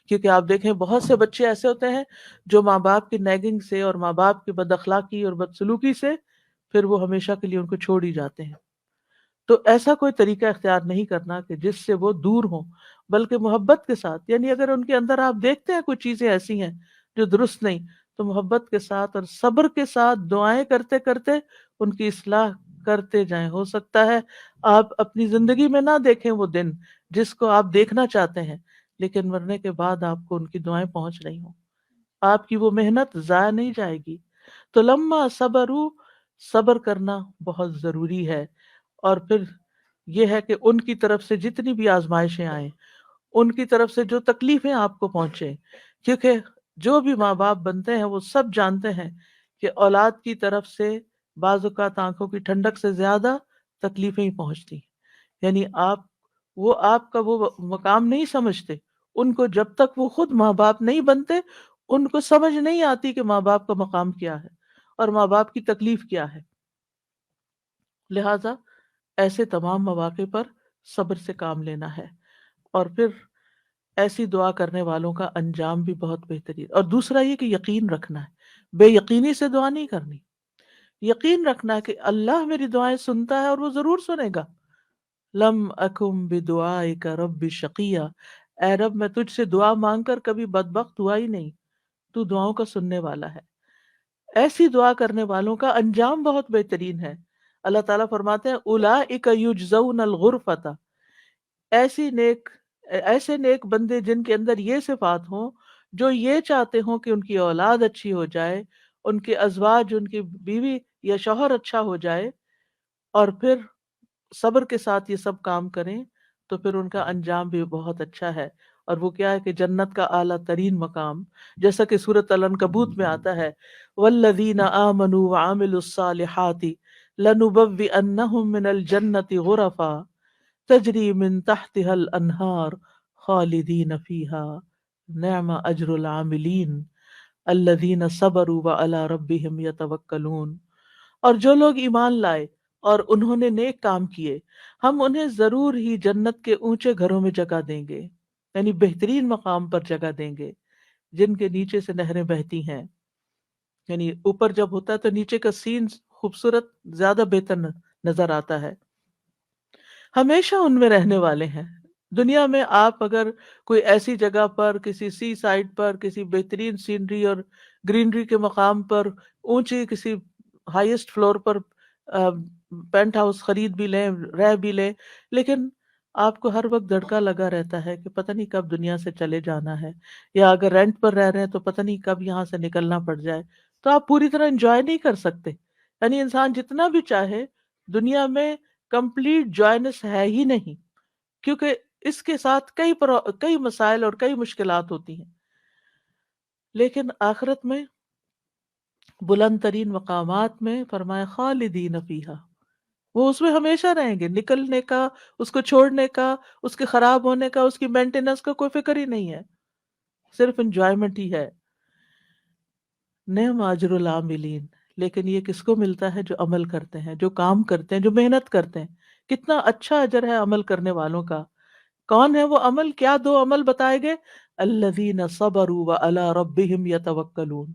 کیونکہ آپ دیکھیں بہت سے بچے ایسے ہوتے ہیں جو ماں باپ کی نیگنگ سے اور ماں باپ کی بد اخلاقی اور بدسلوکی سے پھر وہ ہمیشہ کے لیے ان کو چھوڑ ہی جاتے ہیں۔ تو ایسا کوئی طریقہ اختیار نہیں کرنا کہ جس سے وہ دور ہوں، بلکہ محبت کے ساتھ، یعنی اگر ان کے اندر آپ دیکھتے ہیں کچھ چیزیں ایسی ہیں جو درست نہیں، تو محبت کے ساتھ اور صبر کے ساتھ دعائیں کرتے کرتے ان کی اصلاح کرتے جائیں۔ ہو سکتا ہے آپ اپنی زندگی میں نہ دیکھیں وہ دن جس کو آپ دیکھنا چاہتے ہیں، لیکن مرنے کے بعد آپ کو ان کی دعائیں پہنچ رہی ہوں، آپ کی وہ محنت ضائع نہیں جائے گی۔ تو لما صبروا، صبر کرنا بہت ضروری ہے۔ اور پھر یہ ہے کہ ان کی طرف سے جتنی بھی آزمائشیں آئیں، ان کی طرف سے جو تکلیفیں آپ کو پہنچے، کیونکہ جو بھی ماں باپ بنتے ہیں وہ سب جانتے ہیں کہ اولاد کی طرف سے بعض اوقات آنکھوں کی ٹھنڈک سے زیادہ تکلیفیں ہی پہنچتی ہیں۔ یعنی آپ کا وہ مقام نہیں سمجھتے، ان کو جب تک وہ خود ماں باپ نہیں بنتے ان کو سمجھ نہیں آتی کہ ماں باپ کا مقام کیا ہے اور ماں باپ کی تکلیف کیا ہے۔ لہذا ایسے تمام مواقع پر صبر سے کام لینا ہے، اور پھر ایسی دعا کرنے والوں کا انجام بھی بہت بہترین۔ اور دوسرا یہ کہ یقین رکھنا ہے، بے یقینی سے دعا نہیں کرنی، یقین رکھنا ہے کہ اللہ میری دعائیں سنتا ہے اور وہ ضرور سنے گا۔ لم اکم بدعائک رب شقیہ، اے رب میں تجھ سے دعا مانگ کر کبھی بدبخت ہوا ہی نہیں، تو دعاؤں کا سننے والا ہے۔ ایسی دعا کرنے والوں کا انجام بہت بہترین ہے۔ اللہ تعالیٰ فرماتے ہیں اولئک یجزون الغرفۃ، ایسے نیک بندے جن کے اندر یہ صفات ہوں، جو یہ چاہتے ہوں کہ ان کی اولاد اچھی ہو جائے، ان کے ازواج، ان کی بیوی یا شوہر اچھا ہو جائے، اور پھر صبر کے ساتھ یہ سب کام کریں، تو پھر ان کا انجام بھی بہت اچھا ہے۔ اور وہ کیا ہے کہ جنت کا اعلیٰ ترین مقام، جیسا کہ سورۃ العنکبوت میں آتا ہے والذین آمنوا وعملوا الصالحات لنبوئنہم من الجنۃ غرفا تجری من تحتها الانہار خالدین فیہا نعم اجر العاملین۔ الذین صبروا وعلی ربہم یتوکلون، اور جو لوگ ایمان لائے اور انہوں نے نیک کام کیے، ہم انہیں ضرور ہی جنت کے اونچے گھروں میں جگہ دیں گے، یعنی بہترین مقام پر جگہ دیں گے، جن کے نیچے سے نہریں بہتی ہیں۔ یعنی اوپر جب ہوتا ہے تو نیچے کا سین خوبصورت، زیادہ بہتر نظر آتا ہے۔ ہمیشہ ان میں رہنے والے ہیں۔ دنیا میں آپ اگر کوئی ایسی جگہ پر، کسی سی سائڈ پر، کسی بہترین سینری اور گرینری کے مقام پر، اونچی کسی ہائیسٹ فلور پر پینٹ ہاؤس خرید بھی لیں، رہ بھی لیں، لیکن آپ کو ہر وقت دھڑکا لگا رہتا ہے کہ پتہ نہیں کب دنیا سے چلے جانا ہے، یا اگر رینٹ پر رہ رہے ہیں تو پتہ نہیں کب یہاں سے نکلنا پڑ جائے، تو آپ پوری طرح انجوائے نہیں کر سکتے۔ یعنی انسان جتنا بھی چاہے دنیا میں کمپلیٹ جوائنس ہے ہی نہیں، کیونکہ اس کے ساتھ کئی مسائل اور کئی مشکلات ہوتی ہیں۔ لیکن آخرت میں بلند ترین مقامات میں فرمایا خالدین فیہا، وہ اس میں ہمیشہ رہیں گے، نکلنے کا، اس کو چھوڑنے کا، اس کے خراب ہونے کا، اس کی مینٹیننس کا کوئی فکر ہی نہیں ہے، صرف انجوائمنٹ ہی ہے۔ نعم اجر العاملین، لیکن یہ کس کو ملتا ہے؟ جو عمل کرتے ہیں، جو کام کرتے ہیں، جو محنت کرتے ہیں۔ کتنا اچھا اجر ہے عمل کرنے والوں کا۔ کون ہے وہ عمل؟ کیا دو عمل بتائے گئے؟ الذین صبروا وعلی ربہم یتوکلون،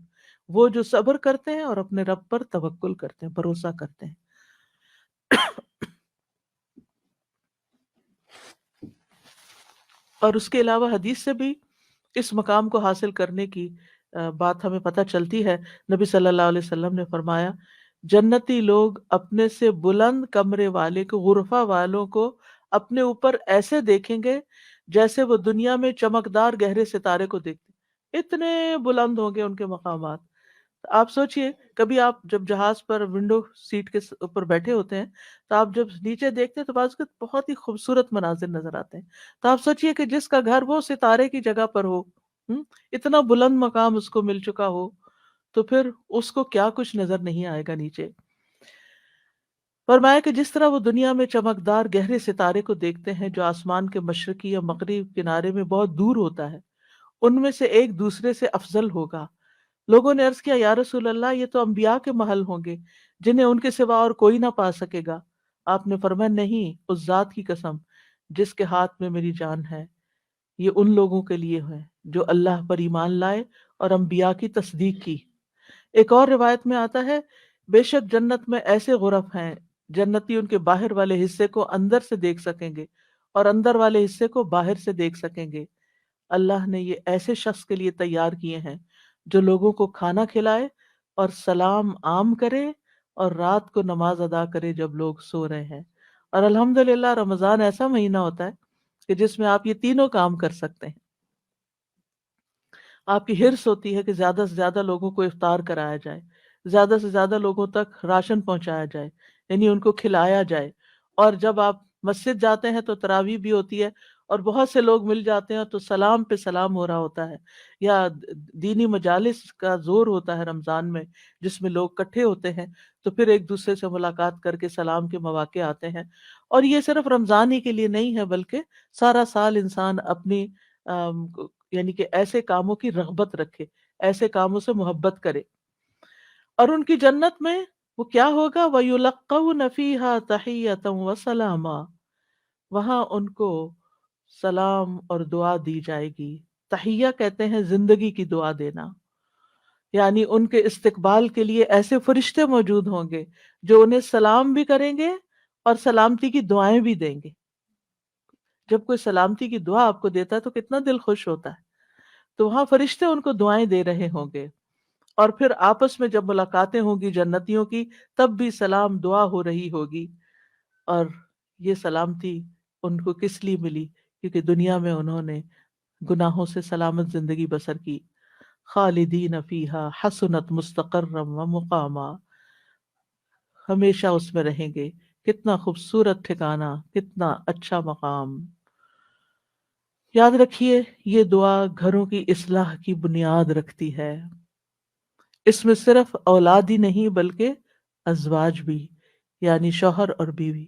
وہ جو صبر کرتے ہیں اور اپنے رب پر توکل کرتے ہیں، بھروسہ کرتے ہیں۔ اور اس کے علاوہ حدیث سے بھی اس مقام کو حاصل کرنے کی بات ہمیں پتہ چلتی ہے۔ نبی صلی اللہ علیہ وسلم نے فرمایا، جنتی لوگ اپنے سے بلند کمرے والے کو، غرفہ والوں کو اپنے اوپر ایسے دیکھیں گے جیسے وہ دنیا میں چمکدار گہرے ستارے کو دیکھتے، اتنے بلند ہوں گے ان کے مقامات۔ آپ سوچئے، کبھی آپ جب جہاز پر ونڈو سیٹ کے اوپر بیٹھے ہوتے ہیں تو آپ جب نیچے دیکھتے ہیں تو بعض اوقات بہت ہی خوبصورت مناظر نظر آتے ہیں۔ تو آپ سوچئے کہ جس کا گھر وہ ستارے کی جگہ پر ہو، اتنا بلند مقام اس کو مل چکا ہو، تو پھر اس کو کیا کچھ نظر نہیں آئے گا نیچے۔ فرمایا کہ جس طرح وہ دنیا میں چمکدار گہرے ستارے کو دیکھتے ہیں جو آسمان کے مشرقی یا مغربی کنارے میں بہت دور ہوتا ہے، ان میں سے ایک دوسرے سے افضل ہوگا۔ لوگوں نے عرض کیا، یا رسول اللہ، یہ تو انبیاء کے محل ہوں گے جنہیں ان کے سوا اور کوئی نہ پا سکے گا۔ آپ نے فرمایا، نہیں، اس ذات کی قسم جس کے ہاتھ میں میری جان ہے، یہ ان لوگوں کے لیے ہے جو اللہ پر ایمان لائے اور انبیاء کی تصدیق کی۔ ایک اور روایت میں آتا ہے، بے شک جنت میں ایسے غرف ہیں، جنتی ان کے باہر والے حصے کو اندر سے دیکھ سکیں گے اور اندر والے حصے کو باہر سے دیکھ سکیں گے۔ اللہ نے یہ ایسے شخص کے لیے تیار کیے ہیں جو لوگوں کو کھانا کھلائے اور سلام عام کرے اور رات کو نماز ادا کرے جب لوگ سو رہے ہیں۔ اور الحمدللہ رمضان ایسا مہینہ ہوتا ہے کہ جس میں آپ یہ تینوں کام کر سکتے ہیں۔ آپ کی حرص ہوتی ہے کہ زیادہ سے زیادہ لوگوں کو افطار کرایا جائے، زیادہ سے زیادہ لوگوں تک راشن پہنچایا جائے، یعنی ان کو کھلایا جائے۔ اور جب آپ مسجد جاتے ہیں تو تراویح بھی ہوتی ہے اور بہت سے لوگ مل جاتے ہیں تو سلام پہ سلام ہو رہا ہوتا ہے، یا دینی مجالس کا زور ہوتا ہے رمضان میں جس میں لوگ اکٹھے ہوتے ہیں، تو پھر ایک دوسرے سے ملاقات کر کے سلام کے مواقع آتے ہیں۔ اور یہ صرف رمضان ہی کے لیے نہیں ہے، بلکہ سارا سال انسان اپنی یعنی کہ ایسے کاموں کی رغبت رکھے، ایسے کاموں سے محبت کرے۔ اور ان کی جنت میں وہ کیا ہوگا؟ وَيُلَقَّوْنَ فِيهَا تَحِيَّةً وَسَلَامًا، وہاں ان کو سلام اور دعا دی جائے گی۔ تحیہ کہتے ہیں زندگی کی دعا دینا، یعنی ان کے استقبال کے لیے ایسے فرشتے موجود ہوں گے جو انہیں سلام بھی کریں گے اور سلامتی کی دعائیں بھی دیں گے۔ جب کوئی سلامتی کی دعا آپ کو دیتا ہے تو کتنا دل خوش ہوتا ہے۔ تو وہاں فرشتے ان کو دعائیں دے رہے ہوں گے، اور پھر آپس میں جب ملاقاتیں ہوں گی جنتیوں کی، تب بھی سلام دعا ہو رہی ہوگی۔ اور یہ سلامتی ان کو کس لیے ملی؟ کیونکہ دنیا میں انہوں نے گناہوں سے سلامت زندگی بسر کی۔ خالدین فیہا حسنت مستقرا و مقاما، ہمیشہ اس میں رہیں گے، کتنا خوبصورت ٹھکانہ، کتنا اچھا مقام۔ یاد رکھیے، یہ دعا گھروں کی اصلاح کی بنیاد رکھتی ہے۔ اس میں صرف اولاد ہی نہیں بلکہ ازواج بھی، یعنی شوہر اور بیوی۔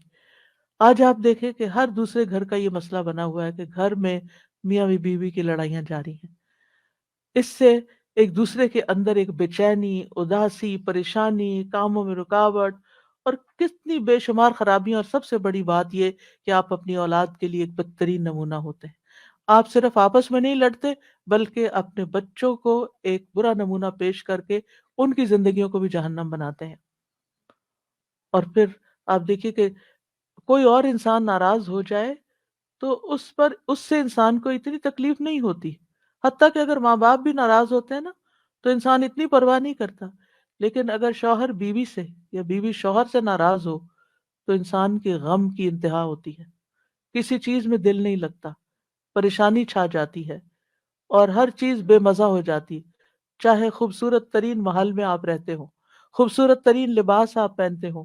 آج آپ دیکھیں کہ ہر دوسرے گھر کا یہ مسئلہ بنا ہوا ہے کہ گھر میں میاں بیوی کی لڑائیاں جاری ہیں۔ اس سے ایک دوسرے کے اندر ایک بے چینی، اداسی، پریشانی، کاموں میں رکاوٹ اور کتنی بے شمار خرابیاں، اور سب سے بڑی بات یہ کہ آپ اپنی اولاد کے لیے ایک بدترین نمونہ ہوتے ہیں۔ آپ صرف آپس میں نہیں لڑتے، بلکہ اپنے بچوں کو ایک برا نمونہ پیش کر کے ان کی زندگیوں کو بھی جہنم بناتے ہیں۔ اور پھر آپ دیکھیے کہ کوئی اور انسان ناراض ہو جائے تو اس سے انسان کو اتنی تکلیف نہیں ہوتی، حتیٰ کہ اگر ماں باپ بھی ناراض ہوتے ہیں نا تو انسان اتنی پرواہ نہیں کرتا، لیکن اگر شوہر بیوی سے یا بیوی شوہر سے ناراض ہو تو انسان کے غم کی انتہا ہوتی ہے، کسی چیز میں دل نہیں لگتا، پریشانی چھا جاتی ہے اور ہر چیز بے مزہ ہو جاتی، چاہے خوبصورت ترین محل میں آپ رہتے ہو، خوبصورت ترین لباس آپ پہنتے ہو،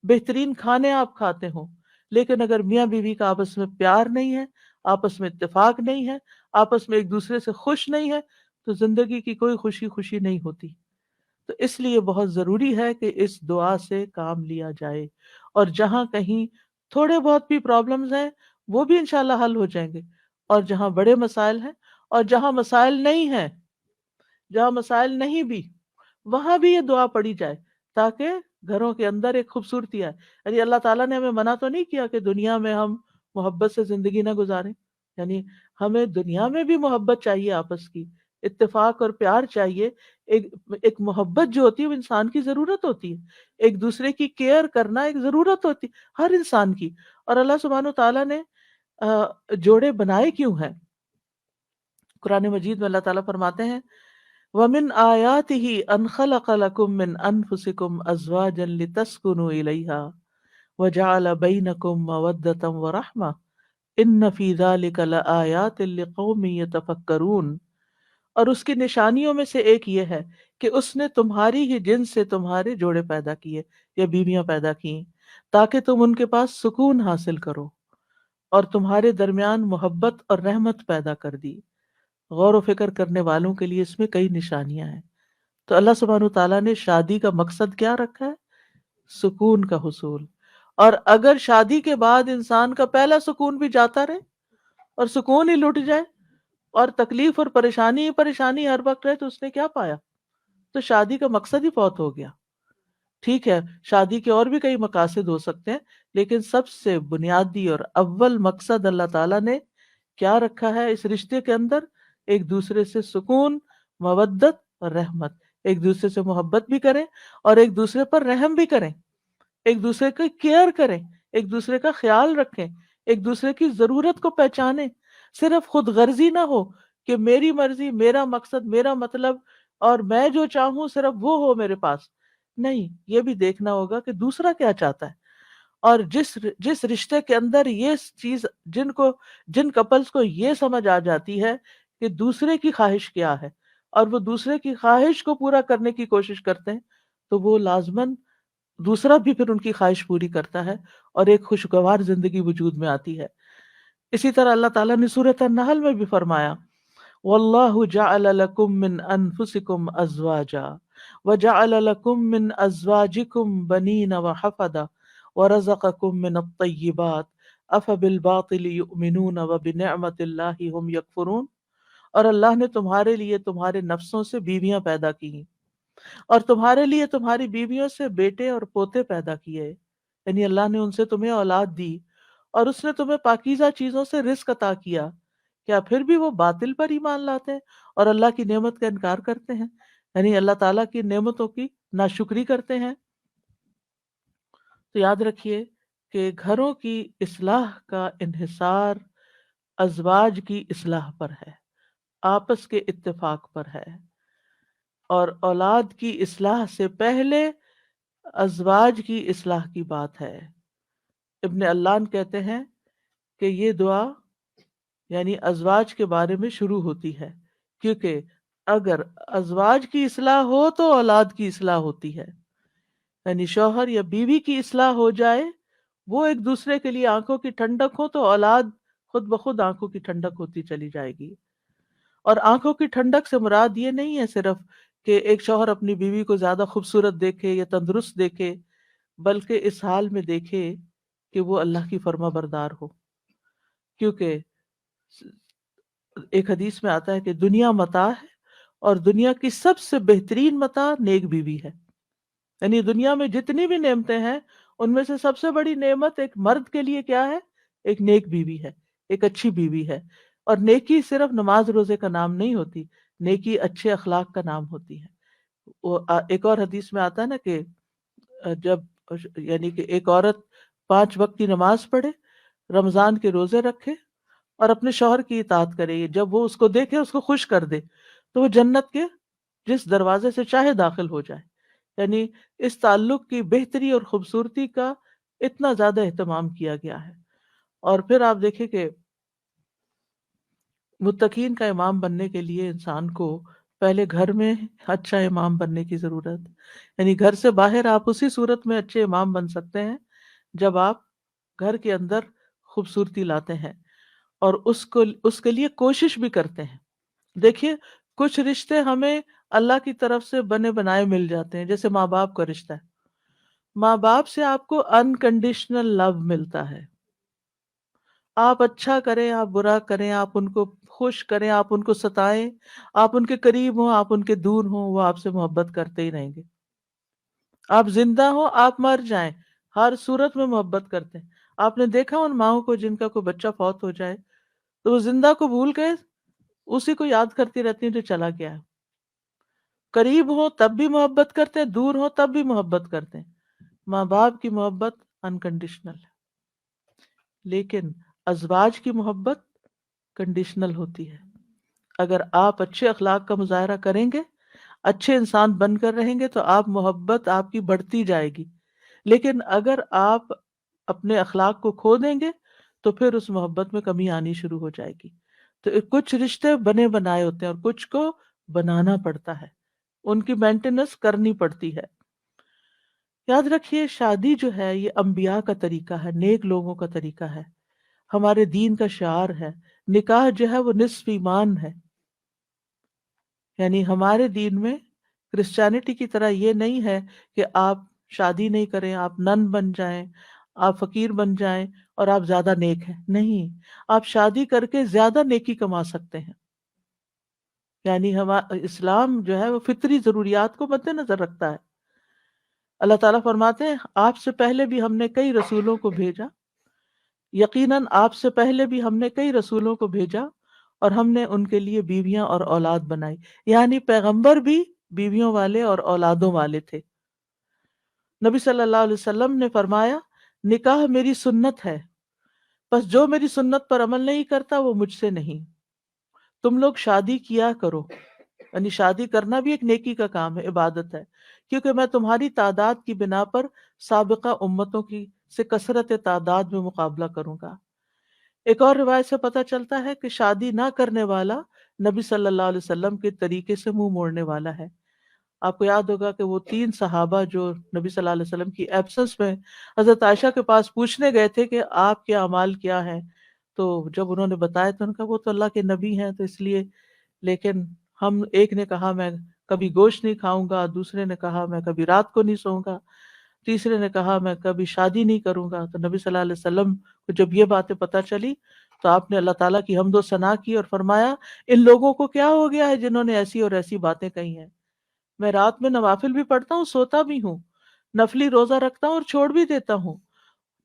بہترین کھانے آپ کھاتے ہو، لیکن اگر میاں بیوی کا آپس میں پیار نہیں ہے، آپس میں اتفاق نہیں ہے، آپس میں ایک دوسرے سے خوش نہیں ہے، تو زندگی کی کوئی خوشی خوشی نہیں ہوتی۔ تو اس لیے بہت ضروری ہے کہ اس دعا سے کام لیا جائے، اور جہاں کہیں تھوڑے بہت بھی پرابلمز ہیں وہ بھی انشاءاللہ حل ہو جائیں گے، اور جہاں بڑے مسائل ہیں اور جہاں مسائل نہیں ہیں، جہاں مسائل نہیں بھی، وہاں بھی یہ دعا پڑھی جائے تاکہ گھروں کے اندر ایک خوبصورتی آئے۔ یعنی اللہ تعالیٰ نے ہمیں منع تو نہیں کیا کہ دنیا میں ہم محبت سے زندگی نہ گزاریں، یعنی ہمیں دنیا میں بھی محبت چاہیے، آپس کی اتفاق اور پیار چاہیے۔ ایک محبت جو ہوتی ہے وہ انسان کی ضرورت ہوتی ہے، ایک دوسرے کی کیئر کرنا ایک ضرورت ہوتی ہے ہر انسان کی۔ اور اللہ سبحانہ و تعالیٰ نے جوڑے بنائے کیوں ہیں؟ قرآن مجید میں اللہ تعالیٰ فرماتے ہیں وَمِنْ آيَاتِهِ أَنْ خَلَقَ لَكُم مِّنْ أَنفُسِكُمْ أَزْوَاجًا لِتَسْكُنُوا إِلَيْهَا وَجَعَلَ بَيْنَكُم مَّوَدَّةً وَرَحْمَةً إِنَّ فِي ذَلِكَ لَآيَاتٍ لِقَوْمٍ يَتَفَكَّرُونَ۔ اور اس کی نشانیوں میں سے ایک یہ ہے کہ اس نے تمہاری ہی جنس سے تمہارے جوڑے پیدا کیے یا بیویاں پیدا کی تاکہ تم ان کے پاس سکون حاصل کرو، اور تمہارے درمیان محبت اور رحمت پیدا کر دی۔ غور و فکر کرنے والوں کے لیے اس میں کئی نشانیاں ہیں۔ تو اللہ سبحانہ تعالیٰ نے شادی کا مقصد کیا رکھا ہے؟ سکون کا حصول۔ اور اگر شادی کے بعد انسان کا پہلا سکون بھی جاتا رہے اور سکون ہی لٹ جائے اور تکلیف اور پریشانی ہی پریشانی ہر وقت رہے، تو اس نے کیا پایا؟ تو شادی کا مقصد ہی فوت ہو گیا۔ ٹھیک ہے، شادی کے اور بھی کئی مقاصد ہو سکتے ہیں، لیکن سب سے بنیادی اور اول مقصد اللہ تعالیٰ نے کیا رکھا ہے اس رشتے کے اندر؟ ایک دوسرے سے سکون، مودت اور رحمت، ایک دوسرے سے محبت بھی کریں اور ایک دوسرے پر رحم بھی کریں، ایک دوسرے کی کیئر کریں، ایک دوسرے کا خیال رکھیں، ایک دوسرے کی ضرورت کو پہچانیں۔ صرف خود غرضی نہ ہو کہ میری مرضی، میرا مقصد، میرا مطلب اور میں جو چاہوں صرف وہ ہو میرے پاس، نہیں، یہ بھی دیکھنا ہوگا کہ دوسرا کیا چاہتا ہے۔ اور جس رشتے کے اندر یہ چیز جن کپلز کو یہ سمجھ آ جاتی ہے کہ دوسرے کی خواہش کیا ہے اور وہ دوسرے کی خواہش کو پورا کرنے کی کوشش کرتے ہیں، تو وہ لازماً دوسرا بھی پھر ان کی خواہش پوری کرتا ہے اور ایک خوشگوار زندگی وجود میں آتی ہے۔ اسی طرح اللہ تعالیٰ نے سورۃ النحل میں بھی فرمایا وَاللَّهُ جَعَلَ لَكُم مِّنْ أَنفُسِكُمْ أَزْوَاجًا وَجَعَلَ لَكُم مِّنْ أَزْوَاجِكُمْ بَنِينَ وَحَفَدَةً وَرَزَقَكُم مِّنَ الطَّيِّبَاتِ أَفَبِالْبَاطِلِ يُؤْمِنُونَ وَبِنِعْمَةِ اللَّهِ هُمْ يَكْفُرُونَ۔ اور اللہ نے تمہارے لیے تمہارے نفسوں سے بیویاں پیدا کی اور تمہارے لیے تمہاری بیویوں سے بیٹے اور پوتے پیدا کیے، یعنی اللہ نے ان سے تمہیں اولاد دی اور اس نے تمہیں پاکیزہ چیزوں سے رزق عطا کیا، کیا پھر بھی وہ باطل پر ایمان لاتے ہیں اور اللہ کی نعمت کا انکار کرتے ہیں، یعنی اللہ تعالیٰ کی نعمتوں کی ناشکری کرتے ہیں؟ تو یاد رکھیے کہ گھروں کی اصلاح کا انحصار ازواج کی اصلاح پر ہے، آپس کے اتفاق پر ہے، اور اولاد کی اصلاح سے پہلے ازواج کی اصلاح کی بات ہے۔ ابن علان کہتے ہیں کہ یہ دعا یعنی ازواج کے بارے میں شروع ہوتی ہے، کیونکہ اگر ازواج کی اصلاح ہو تو اولاد کی اصلاح ہوتی ہے، یعنی شوہر یا بیوی کی اصلاح ہو جائے، وہ ایک دوسرے کے لیے آنکھوں کی ٹھنڈک ہو، تو اولاد خود بخود آنکھوں کی ٹھنڈک ہوتی چلی جائے گی۔ اور آنکھوں کی ٹھنڈک سے مراد یہ نہیں ہے صرف کہ ایک شوہر اپنی بیوی کو زیادہ خوبصورت دیکھے یا تندرست دیکھے، بلکہ اس حال میں دیکھے کہ وہ اللہ کی فرما بردار ہو، کیونکہ ایک حدیث میں آتا ہے کہ دنیا متاع ہے اور دنیا کی سب سے بہترین متاع نیک بیوی ہے. یعنی دنیا میں جتنی بھی نعمتیں ہیں ان میں سے سب سے بڑی نعمت ایک مرد کے لیے کیا ہے؟ ایک نیک بیوی ہے، ایک اچھی بیوی ہے. اور نیکی صرف نماز روزے کا نام نہیں ہوتی، نیکی اچھے اخلاق کا نام ہوتی ہے. ایک اور حدیث میں آتا ہے نا کہ جب یعنی کہ ایک عورت 5 وقت کی نماز پڑھے، رمضان کے روزے رکھے اور اپنے شوہر کی اطاعت کرے، جب وہ اس کو دیکھے اس کو خوش کر دے تو وہ جنت کے جس دروازے سے چاہے داخل ہو جائے. یعنی اس تعلق کی بہتری اور خوبصورتی کا اتنا زیادہ اہتمام کیا گیا ہے. اور پھر آپ دیکھیں کہ متقین کا امام بننے کے لیے انسان کو پہلے گھر میں اچھا امام بننے کی ضرورت. یعنی گھر سے باہر آپ اسی صورت میں اچھے امام بن سکتے ہیں جب آپ گھر کے اندر خوبصورتی لاتے ہیں اور اس کے لیے کوشش بھی کرتے ہیں. دیکھیے کچھ رشتے ہمیں اللہ کی طرف سے بنے بنائے مل جاتے ہیں، جیسے ماں باپ کا رشتہ ہے. ماں باپ سے آپ کو انکنڈیشنل لو ملتا ہے. آپ اچھا کریں، آپ برا کریں، آپ ان کو خوش کریں، آپ ان کو ستائیں، آپ ان کے قریب ہوں، آپ ان کے دور ہوں، وہ آپ سے محبت کرتے ہی رہیں گے. آپ زندہ ہوں، آپ مر جائیں، ہر صورت میں محبت کرتے ہیں. آپ نے دیکھا ان ماؤں کو جن کا کوئی بچہ فوت ہو جائے تو وہ زندہ کو بھول گئے اسی کو یاد کرتی رہتی ہیں جو چلا گیا ہے. قریب ہو تب بھی محبت کرتے ہیں، دور ہو تب بھی محبت کرتے ہیں. ماں باپ کی محبت انکنڈیشنل ہے، لیکن ازواج کی محبت کنڈیشنل ہوتی ہے. اگر آپ اچھے اخلاق کا مظاہرہ کریں گے، اچھے انسان بن کر رہیں گے تو آپ محبت آپ کی بڑھتی جائے گی. لیکن اگر آپ اپنے اخلاق کو کھو دیں گے تو پھر اس محبت میں کمی آنی شروع ہو جائے گی. تو کچھ رشتے بنے بنائے ہوتے ہیں اور کچھ کو بنانا پڑتا ہے، ان کی مینٹیننس کرنی پڑتی ہے. یاد رکھیے شادی جو ہے یہ انبیاء کا طریقہ ہے، نیک لوگوں کا طریقہ ہے، ہمارے دین کا شعار ہے. نکاح جو ہے وہ نصف ایمان ہے. یعنی ہمارے دین میں کرسچینٹی کی طرح یہ نہیں ہے کہ آپ شادی نہیں کریں، آپ نن بن جائیں، آپ فقیر بن جائیں اور آپ زیادہ نیک ہیں. نہیں، آپ شادی کر کے زیادہ نیکی کما سکتے ہیں. یعنی اسلام جو ہے وہ فطری ضروریات کو مد نظر رکھتا ہے. اللہ تعالیٰ فرماتے ہیں آپ سے پہلے بھی ہم نے کئی رسولوں کو بھیجا، یقیناً آپ سے پہلے بھی ہم نے کئی رسولوں کو بھیجا اور ہم نے ان کے لیے بیویاں اور اولاد بنائی. یعنی پیغمبر بھی بیویوں والے اور اولادوں والے تھے. نبی صلی اللہ علیہ وسلم نے فرمایا نکاح میری سنت ہے، بس جو میری سنت پر عمل نہیں کرتا وہ مجھ سے نہیں. تم لوگ شادی کیا کرو. یعنی شادی کرنا بھی ایک نیکی کا کام ہے، عبادت ہے، کیونکہ میں تمہاری تعداد کی بنا پر سابقہ امتوں کی سے کثرت تعداد میں مقابلہ کروں گا. ایک اور روایت سے پتہ چلتا ہے کہ شادی نہ کرنے والا نبی صلی اللہ علیہ وسلم کے طریقے سے منہ موڑنے والا ہے. آپ کو یاد ہوگا کہ وہ 3 صحابہ جو نبی صلی اللہ علیہ وسلم کی ایبسنس میں حضرت عائشہ کے پاس پوچھنے گئے تھے کہ آپ کے اعمال کیا ہیں، تو جب انہوں نے بتایا تو ان کا وہ تو اللہ کے نبی ہیں تو اس لیے. لیکن ایک نے کہا میں کبھی گوشت نہیں کھاؤں گا، دوسرے نے کہا میں کبھی رات کو نہیں سوؤں گا، تیسرے نے کہا میں کبھی شادی نہیں کروں گا. تو نبی صلی اللہ علیہ وسلم کو جب یہ باتیں پتہ چلی تو آپ نے اللہ تعالیٰ کی حمد و ثنا کی اور فرمایا ان لوگوں کو کیا ہو گیا ہے جنہوں نے ایسی اور ایسی باتیں کہی ہیں. میں رات میں نوافل بھی پڑھتا ہوں، سوتا بھی ہوں، نفلی روزہ رکھتا ہوں اور چھوڑ بھی دیتا ہوں،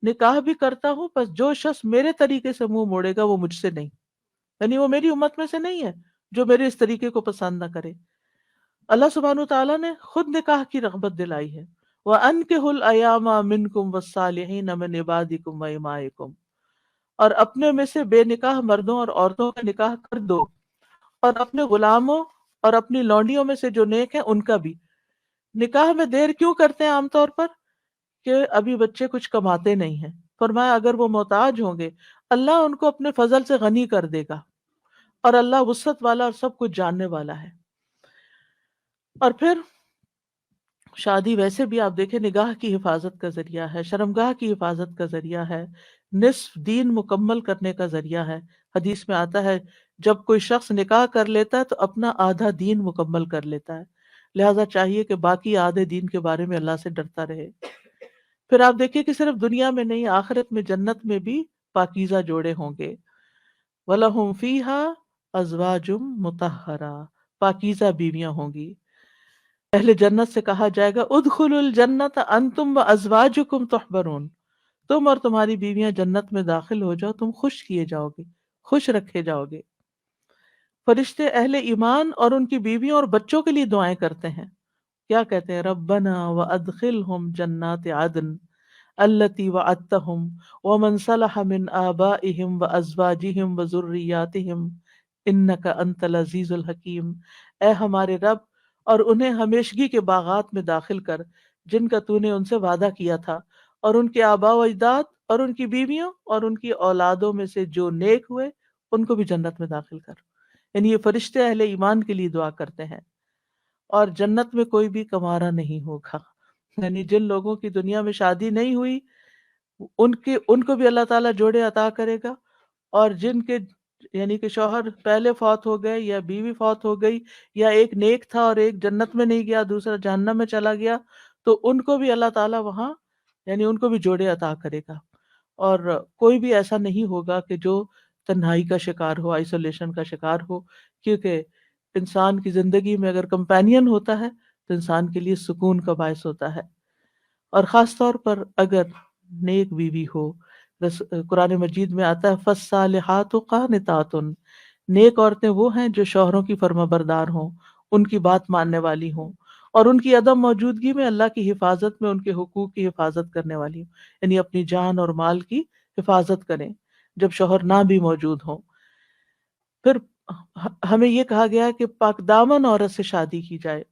نکاح بھی کرتا ہوں، بس جو شخص میرے طریقے سے منہ موڑے گا وہ مجھ سے نہیں. یعنی وہ میری امت میں سے نہیں ہے جو میرے اس طریقے کو پسند نہ کرے. اللہ سبحانہ وتعالیٰ نے خود نکاح کی رغبت دلائی ہے. وَأَنكِحُوا الْأَيَامَ مِنكُمْ وَالصَّالِحِينَ مِنْ عِبَادِكُمْ وَإِمَائِكُمْ، اور اپنے میں سے بے نکاح مردوں اور عورتوں کا نکاح کر دو، اور اپنے غلاموں اور اپنی لونڈیوں میں سے جو نیک ہیں ان کا بھی. نکاح میں دیر کیوں کرتے ہیں عام طور پر؟ کہ ابھی بچے کچھ کماتے نہیں ہیں. فرمایا اگر وہ محتاج ہوں گے اللہ ان کو اپنے فضل سے غنی کر دے گا، اور اللہ وسعت والا اور سب کچھ جاننے والا ہے. اور پھر شادی ویسے بھی آپ دیکھیں نگاہ کی حفاظت کا ذریعہ ہے، شرمگاہ کی حفاظت کا ذریعہ ہے، نصف دین مکمل کرنے کا ذریعہ ہے. حدیث میں آتا ہے جب کوئی شخص نکاح کر لیتا ہے تو اپنا آدھا دین مکمل کر لیتا ہے. لہذا چاہیے کہ باقی آدھے دین کے بارے میں اللہ سے ڈرتا رہے. پھر آپ دیکھیے کہ صرف دنیا میں نہیں، آخرت میں جنت میں بھی پاکیزہ جوڑے ہوں گے. وَلَهُمْ فِيهَا أَزْوَاجٌ مُطَهَّرَةٌ پاکیزہ بیویاں ہوں گی۔ اہل جنت سے کہا جائے گا ادخلوا الجنت انتم وازواجکم تحبرون، تم اور تمہاری بیویاں جنت میں داخل ہو جاؤ، تم خوش کیے جاؤ گے، خوش رکھے جاؤ گے۔ فرشتے اہل ایمان اور ان کی بیویوں اور بچوں کے لیے دعائیں کرتے ہیں، کیا کہتے ہیں؟ ربنا وادخلہم جنات عدن التی وعدتہم ومن صلح من آبائہم وازواجہم وذریاتہم انک انت العزیز الحکیم۔ اے ہمارے رب، اور انہیں ہمیشگی کے باغات میں داخل کر جن کا تو نے ان سے وعدہ کیا تھا، اور ان کے آباء و اجداد اور ان کی بیویوں اور ان کی اولادوں میں سے جو نیک ہوئے ان کو بھی جنت میں داخل کر۔ یعنی یہ فرشتے اہل ایمان کے لیے دعا کرتے ہیں۔ اور جنت میں کوئی بھی کمارا نہیں ہوگا، یعنی جن لوگوں کی دنیا میں شادی نہیں ہوئی ان کو بھی اللہ تعالیٰ جوڑے عطا کرے گا، اور جن کے یعنی کہ شوہر پہلے فوت ہو گئے یا بیوی فوت ہو گئی، یا ایک نیک تھا اور ایک جنت میں نہیں گیا دوسرا جہنم میں چلا گیا، تو ان کو بھی اللہ تعالیٰ وہاں یعنی ان کو بھی جوڑے عطا کرے گا۔ اور کوئی بھی ایسا نہیں ہوگا کہ جو تنہائی کا شکار ہو، آئسولیشن کا شکار ہو، کیونکہ انسان کی زندگی میں اگر کمپینین ہوتا ہے تو انسان کے لیے سکون کا باعث ہوتا ہے، اور خاص طور پر اگر نیک بیوی ہو۔ قرآن مجید میں آتا ہے فالصالحات قانتات، نیک عورتیں وہ ہیں جو شوہروں کی فرما بردار ہوں، ان کی بات ماننے والی ہوں، اور ان کی عدم موجودگی میں اللہ کی حفاظت میں ان کے حقوق کی حفاظت کرنے والی ہوں، یعنی اپنی جان اور مال کی حفاظت کریں جب شوہر نہ بھی موجود ہوں۔ پھر ہمیں یہ کہا گیا کہ پاک دامن عورت سے شادی کی جائے،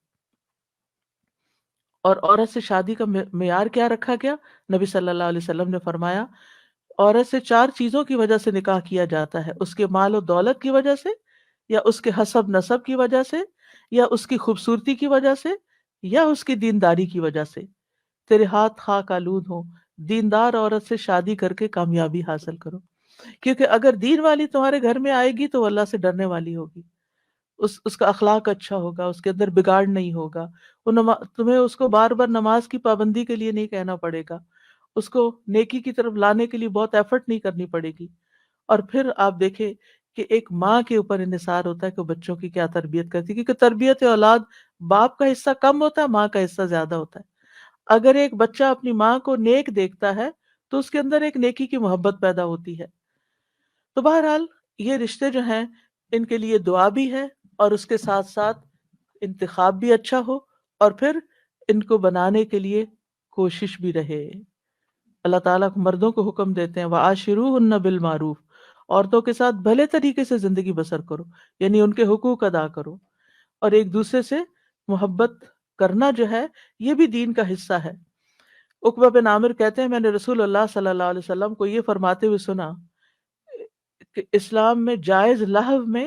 اور عورت سے شادی کا معیار کیا رکھا گیا؟ نبی صلی اللہ علیہ وسلم نے فرمایا عورت سے 4 چیزوں کی وجہ سے نکاح کیا جاتا ہے، اس کے مال و دولت کی وجہ سے، یا اس کے حسب نسب کی وجہ سے، یا اس کی خوبصورتی کی وجہ سے، یا اس کی دینداری کی وجہ سے۔ تیرے ہاتھ خاک آلود ہوں، دیندار عورت سے شادی کر کے کامیابی حاصل کرو، کیونکہ اگر دین والی تمہارے گھر میں آئے گی تو وہ اللہ سے ڈرنے والی ہوگی، اس کا اخلاق اچھا ہوگا، اس کے اندر بگاڑ نہیں ہوگا، تمہیں اس کو بار بار نماز کی پابندی کے لیے نہیں کہنا پڑے گا، اس کو نیکی کی طرف لانے کے لیے بہت ایفرٹ نہیں کرنی پڑے گی۔ اور پھر آپ دیکھیں کہ ایک ماں کے اوپر انحصار ہوتا ہے کہ بچوں کی کیا تربیت کرتی ہے، کیونکہ تربیت اولاد باپ کا حصہ کم ہوتا ہے، ماں کا حصہ زیادہ ہوتا ہے۔ اگر ایک بچہ اپنی ماں کو نیک دیکھتا ہے تو اس کے اندر ایک نیکی کی محبت پیدا ہوتی ہے۔ تو بہرحال یہ رشتے جو ہیں ان کے لیے دعا بھی ہے، اور اس کے ساتھ ساتھ انتخاب بھی اچھا ہو، اور پھر ان کو بنانے کے لیے کوشش بھی رہے۔ اللہ تعالیٰ مردوں کو حکم دیتے ہیں وَعَاشِرُوهُنَّ بِالْمَعْرُوفِ، عورتوں کے ساتھ بھلے طریقے سے زندگی بسر کرو، یعنی ان کے حقوق ادا کرو، اور ایک دوسرے سے محبت کرنا جو ہے یہ بھی دین کا حصہ ہے۔ عقبہ بن عامر کہتے ہیں میں نے رسول اللہ صلی اللہ علیہ وسلم کو یہ فرماتے ہوئے سنا کہ اسلام میں جائز لہو میں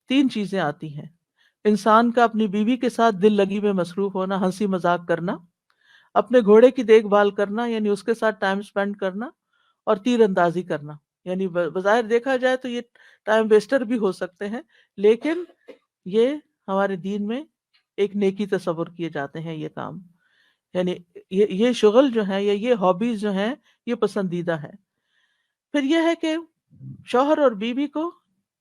3 چیزیں آتی ہیں: انسان کا اپنی بیوی کے ساتھ دل لگی میں مصروف ہونا، ہنسی مذاق کرنا، اپنے گھوڑے کی دیکھ بھال کرنا یعنی اس کے ساتھ ٹائم سپینڈ کرنا، اور تیر اندازی کرنا۔ یعنی بظاہر دیکھا جائے تو یہ ٹائم ویسٹر بھی ہو سکتے ہیں، لیکن یہ ہمارے دین میں ایک نیکی تصور کیے جاتے ہیں یہ کام، یعنی یہ شغل جو ہے یا یہ ہابیز جو ہیں یہ پسندیدہ ہے۔ پھر یہ ہے کہ شوہر اور بیوی کو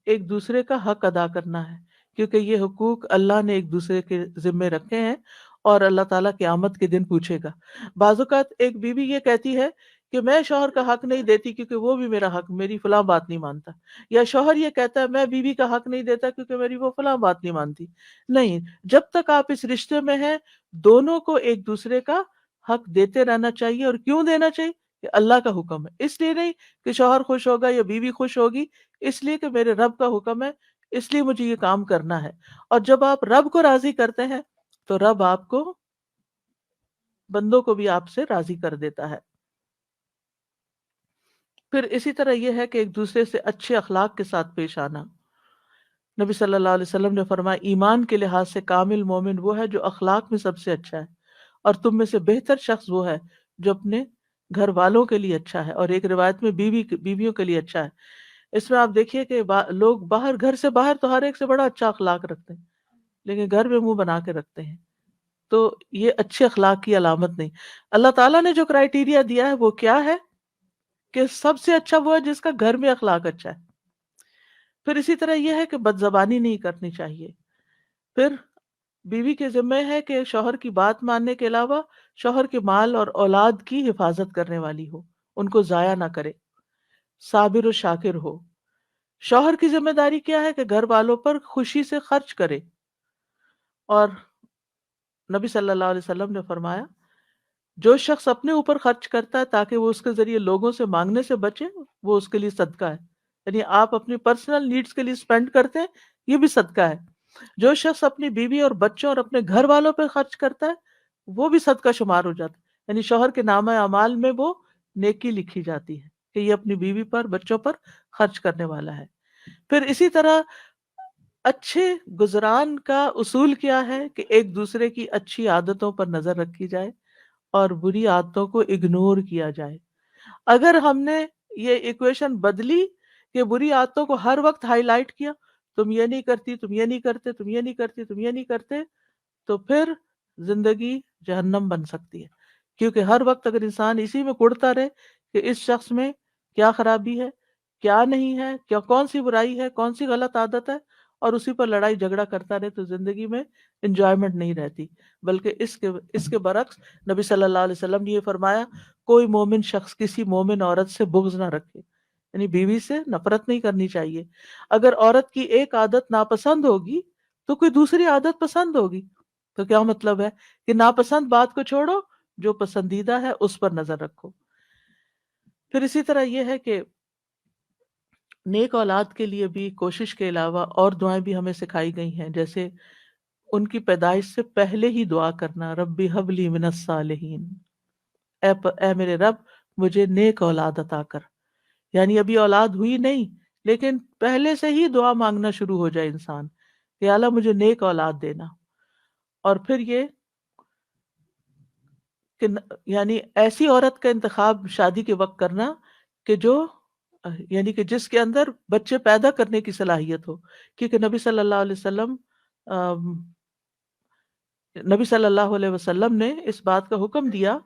ایک دوسرے کا حق ادا کرنا ہے، کیونکہ یہ حقوق اللہ نے ایک دوسرے کے ذمے رکھے ہیں، اور اللہ تعالیٰ قیامت کے دن پوچھے گا۔ بعض اوقات ایک بیوی یہ کہتی ہے کہ میں شوہر کا حق نہیں دیتی کیونکہ وہ بھی میرا حق میری فلاں بات نہیں مانتا، یا شوہر یہ کہتا ہے میں بیوی کا حق نہیں دیتا کیونکہ میری وہ فلاں بات نہیں مانتی۔ نہیں، جب تک آپ اس رشتے میں ہیں دونوں کو ایک دوسرے کا حق دیتے رہنا چاہیے۔ اور کیوں دینا چاہیے؟ کہ اللہ کا حکم ہے، اس لیے نہیں کہ شوہر خوش ہوگا یا بیوی خوش ہوگی، اس لیے کہ میرے رب کا حکم ہے، اس لیے مجھے یہ کام کرنا ہے۔ اور جب آپ رب کو راضی کرتے ہیں تو رب آپ کو بندوں کو بھی آپ سے راضی کر دیتا ہے۔ پھر اسی طرح یہ ہے کہ ایک دوسرے سے اچھے اخلاق کے ساتھ پیش آنا۔ نبی صلی اللہ علیہ وسلم نے فرمایا ایمان کے لحاظ سے کامل مومن وہ ہے جو اخلاق میں سب سے اچھا ہے، اور تم میں سے بہتر شخص وہ ہے جو اپنے گھر والوں کے لیے اچھا ہے، اور ایک روایت میں بیویوں کے لیے اچھا ہے۔ اس میں آپ دیکھیے کہ لوگ باہر گھر سے باہر تو ہر ایک سے بڑا اچھا اخلاق رکھتے ہیں، لیکن گھر میں منہ بنا کے رکھتے ہیں، تو یہ اچھے اخلاق کی علامت نہیں۔ اللہ تعالیٰ نے جو کرائیٹیریا دیا ہے وہ کیا ہے کہ سب سے اچھا وہ ہے جس کا گھر میں اخلاق اچھا ہے۔ پھر اسی طرح یہ ہے کہ بد زبانی نہیں کرنی چاہیے، پھر بیوی کے ذمہ ہے کہ شوہر کی بات ماننے کے علاوہ شوہر کے مال اور اولاد کی حفاظت کرنے والی ہو، ان کو ضائع نہ کرے، صابر و شاکر ہو۔ شوہر کی ذمہ داری کیا ہے کہ گھر والوں پر خوشی سے خرچ کرے، اور نبی صلی اللہ علیہ وسلم نے فرمایا جو شخص اپنے اوپر خرچ کرتا ہے تاکہ وہ اس کے ذریعے لوگوں سے مانگنے سے بچے، وہ اس کے لیے صدقہ ہے۔ یعنی آپ اپنی پرسنل نیڈز کے لیے اسپینڈ کرتے ہیں، یہ بھی صدقہ ہے۔ جو شخص اپنی بیوی اور بچوں اور اپنے گھر والوں پہ خرچ کرتا ہے وہ بھی صدقہ شمار ہو جاتا ہے، یعنی شوہر کے نامہ اعمال میں وہ نیکی لکھی جاتی ہے کہ یہ اپنی بیوی پر بچوں پر خرچ کرنے والا ہے۔ پھر اسی طرح اچھے گزران کا اصول کیا ہے کہ ایک دوسرے کی اچھی عادتوں پر نظر رکھی جائے اور بری عادتوں کو اگنور کیا جائے۔ اگر ہم نے یہ ایکویشن بدلی کہ بری عادتوں کو ہر وقت ہائی لائٹ کیا، تم یہ نہیں کرتی، تم یہ نہیں کرتے، تم یہ نہیں کرتی، تم یہ نہیں کرتے، تو پھر زندگی جہنم بن سکتی ہے۔ کیونکہ ہر وقت اگر انسان اسی میں کڑتا رہے کہ اس شخص میں کیا خرابی ہے، کیا نہیں ہے، کیا کون سی برائی ہے، کون سی غلط عادت ہے، اور اسی پر لڑائی جھگڑا کرتا رہے، تو زندگی میں انجوائمنٹ نہیں رہتی۔ بلکہ اس کے برعکس نبی صلی اللہ علیہ وسلم نے یہ فرمایا کوئی مومن شخص کسی مومن عورت سے بغض نہ رکھے، یعنی بیوی سے نفرت نہیں کرنی چاہیے۔ اگر عورت کی ایک عادت ناپسند ہوگی تو کوئی دوسری عادت پسند ہوگی۔ تو کیا مطلب ہے کہ ناپسند بات کو چھوڑو، جو پسندیدہ ہے اس پر نظر رکھو۔ پھر اسی طرح یہ ہے کہ نیک اولاد کے لیے بھی کوشش کے علاوہ اور دعائیں بھی ہمیں سکھائی گئی ہیں، جیسے ان کی پیدائش سے پہلے ہی دعا کرنا، ربی حب لی من الصالحین، اے میرے رب مجھے نیک اولاد عطا کر۔ یعنی ابھی اولاد ہوئی نہیں لیکن پہلے سے ہی دعا مانگنا شروع ہو جائے انسان کہ اللہ مجھے نیک اولاد دینا۔ اور پھر یہ کہ یعنی ایسی عورت کا انتخاب شادی کے وقت کرنا کہ جو یعنی کہ جس کے اندر بچے پیدا کرنے کی صلاحیت ہو، کیونکہ نبی صلی اللہ علیہ وسلم نے اس بات کا حکم دیا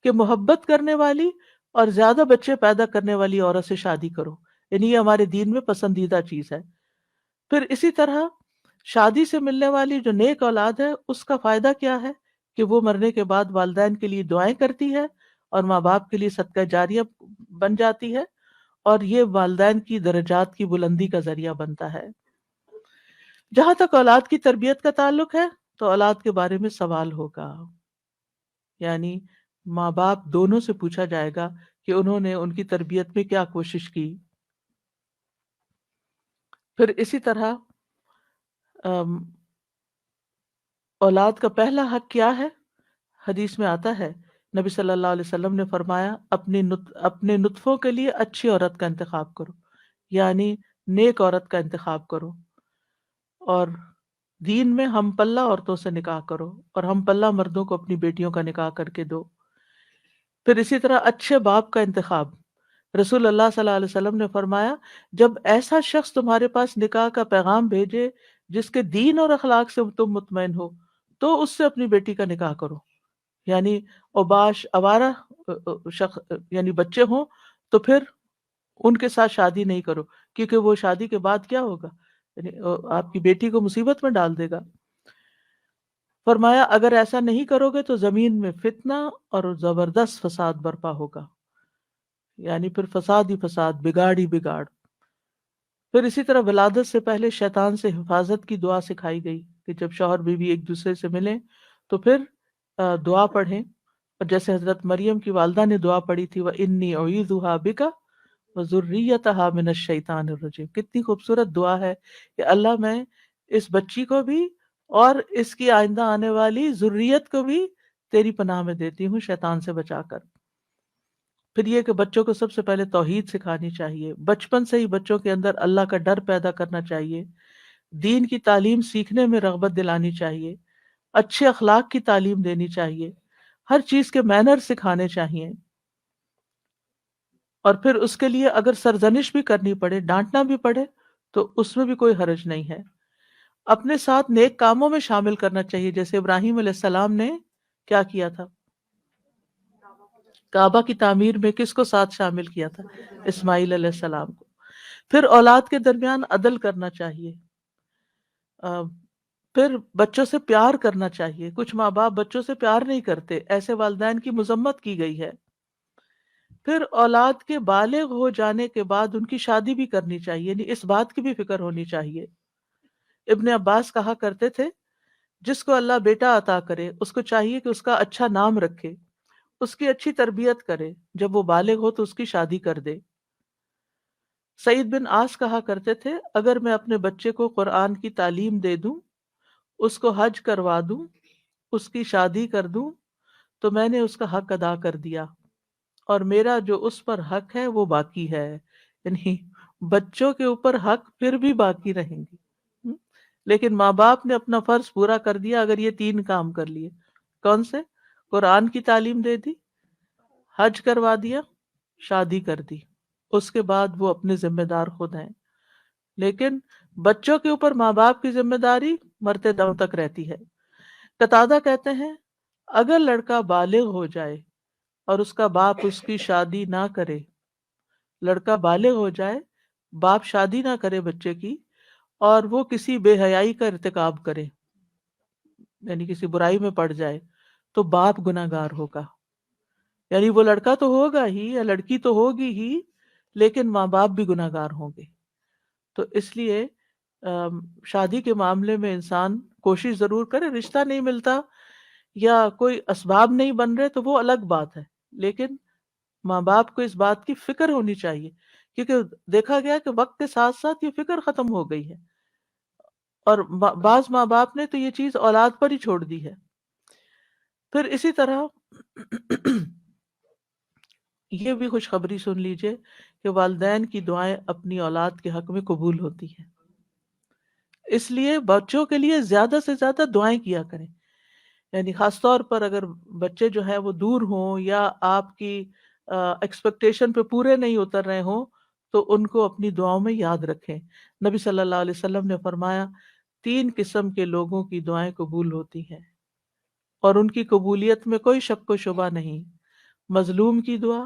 کہ محبت کرنے والی اور زیادہ بچے پیدا کرنے والی عورت سے شادی کرو، یعنی یہ ہمارے دین میں پسندیدہ چیز ہے۔ پھر اسی طرح شادی سے ملنے والی جو نیک اولاد ہے اس کا فائدہ کیا ہے کہ وہ مرنے کے بعد والدین کے لیے دعائیں کرتی ہے اور ماں باپ کے لیے صدقہ جاریہ بن جاتی ہے، اور یہ والدین کی درجات کی بلندی کا ذریعہ بنتا ہے۔ جہاں تک اولاد کی تربیت کا تعلق ہے تو اولاد کے بارے میں سوال ہوگا، یعنی ماں باپ دونوں سے پوچھا جائے گا کہ انہوں نے ان کی تربیت میں کیا کوشش کی۔ پھر اسی طرح اولاد کا پہلا حق کیا ہے؟ حدیث میں آتا ہے نبی صلی اللہ علیہ وسلم نے فرمایا اپنے نطفوں کے لیے اچھی عورت کا انتخاب کرو، یعنی نیک عورت کا انتخاب کرو، اور دین میں ہم پلہ عورتوں سے نکاح کرو اور ہم پلہ مردوں کو اپنی بیٹیوں کا نکاح کر کے دو۔ پھر اسی طرح اچھے باپ کا انتخاب، رسول اللہ صلی اللہ علیہ وسلم نے فرمایا جب ایسا شخص تمہارے پاس نکاح کا پیغام بھیجے جس کے دین اور اخلاق سے تم مطمئن ہو تو اس سے اپنی بیٹی کا نکاح کرو، یعنی اوباش آوارہ شخص یعنی بچے ہوں تو پھر ان کے ساتھ شادی نہیں کرو، کیونکہ وہ شادی کے بعد کیا ہوگا، یعنی آپ کی بیٹی کو مصیبت میں ڈال دے گا۔ فرمایا اگر ایسا نہیں کرو گے تو زمین میں فتنہ اور زبردست فساد برپا ہوگا، یعنی پھر فساد ہی فساد، بگاڑ ہی بگاڑ۔ پھر اسی طرح ولادت سے پہلے شیطان سے حفاظت کی دعا سکھائی گئی کہ جب شوہر بیوی ایک دوسرے سے ملیں تو پھر دعا پڑھیں، اور جیسے حضرت مریم کی والدہ نے دعا پڑھی تھی وَإِنِّي أُعِيذُهَا بِكَ وَذُرِّيَّتَهَا مِنَ الشَّيْطَانِ الرَّجِيمِ، کتنی خوبصورت دعا ہے کہ اللہ میں اس بچی کو بھی اور اس کی آئندہ آنے والی ذریت کو بھی تیری پناہ میں دیتی ہوں شیطان سے بچا کر۔ پھر یہ کہ بچوں کو سب سے پہلے توحید سکھانی چاہیے، بچپن سے ہی بچوں کے اندر اللہ کا ڈر پیدا کرنا چاہیے، دین کی تعلیم سیکھنے میں رغبت دلانی چاہیے، اچھے اخلاق کی تعلیم دینی چاہیے، ہر چیز کے مینر سکھانے چاہیے، اور پھر اس کے لیے اگر سرزنش بھی کرنی پڑے، ڈانٹنا بھی پڑے تو اس میں بھی کوئی حرج نہیں ہے۔ اپنے ساتھ نیک کاموں میں شامل کرنا چاہیے، جیسے ابراہیم علیہ السلام نے کیا کیا تھا، کعبہ کی تعمیر میں کس کو ساتھ شامل کیا تھا، اسماعیل علیہ السلام کو۔ پھر اولاد کے درمیان عدل کرنا چاہیے، پھر بچوں سے پیار کرنا چاہیے. کچھ ماں باپ بچوں سے پیار نہیں کرتے، ایسے والدین کی مذمت کی گئی ہے. پھر اولاد کے بالغ ہو جانے کے بعد ان کی شادی بھی کرنی چاہیے، یعنی اس بات کی بھی فکر ہونی چاہیے. ابن عباس کہا کرتے تھے جس کو اللہ بیٹا عطا کرے اس کو چاہیے کہ اس کا اچھا نام رکھے، اس کی اچھی تربیت کرے، جب وہ بالغ ہو تو اس کی شادی کر دے. سعید بن عاص کہا کرتے تھے اگر میں اپنے بچے کو قرآن کی تعلیم دے دوں، اس کو حج کروا دوں، اس کی شادی کر دوں تو میں نے اس کا حق ادا کر دیا، اور میرا جو اس پر حق ہے وہ باقی ہے. یعنی بچوں کے اوپر حق پھر بھی باقی رہیں گے. لیکن ماں باپ نے اپنا فرض پورا کر دیا اگر یہ 3 کام کر لیے. کون سے؟ قرآن کی تعلیم دے دی، حج کروا دیا، شادی کر دی. اس کے بعد وہ اپنے ذمہ دار خود ہیں. لیکن بچوں کے اوپر ماں باپ کی ذمہ داری مرتے دم تک رہتی ہے. قتادہ کہتے ہیں اگر لڑکا بالغ ہو جائے اور اس کا باپ اس کی شادی نہ کرے، لڑکا بالغ ہو جائے، باپ شادی نہ کرے بچے کی، اور وہ کسی بے حیائی کا ارتکاب کرے، یعنی کسی برائی میں پڑ جائے، تو باپ گناہ گار ہوگا. یعنی وہ لڑکا تو ہوگا ہی یا لڑکی تو ہوگی ہی، لیکن ماں باپ بھی گناہ گار ہوں گے. تو اس لیے شادی کے معاملے میں انسان کوشش ضرور کرے. رشتہ نہیں ملتا یا کوئی اسباب نہیں بن رہے تو وہ الگ بات ہے، لیکن ماں باپ کو اس بات کی فکر ہونی چاہیے، کیونکہ دیکھا گیا کہ وقت کے ساتھ ساتھ یہ فکر ختم ہو گئی ہے، اور بعض ماں باپ نے تو یہ چیز اولاد پر ہی چھوڑ دی ہے. پھر اسی طرح یہ بھی خوشخبری سن لیجئے کہ والدین کی دعائیں اپنی اولاد کے حق میں قبول ہوتی ہیں. اس لیے بچوں کے لیے زیادہ سے زیادہ دعائیں کیا کریں. یعنی خاص طور پر اگر بچے جو ہے وہ دور ہوں یا آپ کی ایکسپیکٹیشن پہ پورے نہیں اتر رہے ہوں تو ان کو اپنی دعاؤں میں یاد رکھیں. نبی صلی اللہ علیہ وسلم نے فرمایا 3 قسم کے لوگوں کی دعائیں قبول ہوتی ہیں اور ان کی قبولیت میں کوئی شک و شبہ نہیں: مظلوم کی دعا،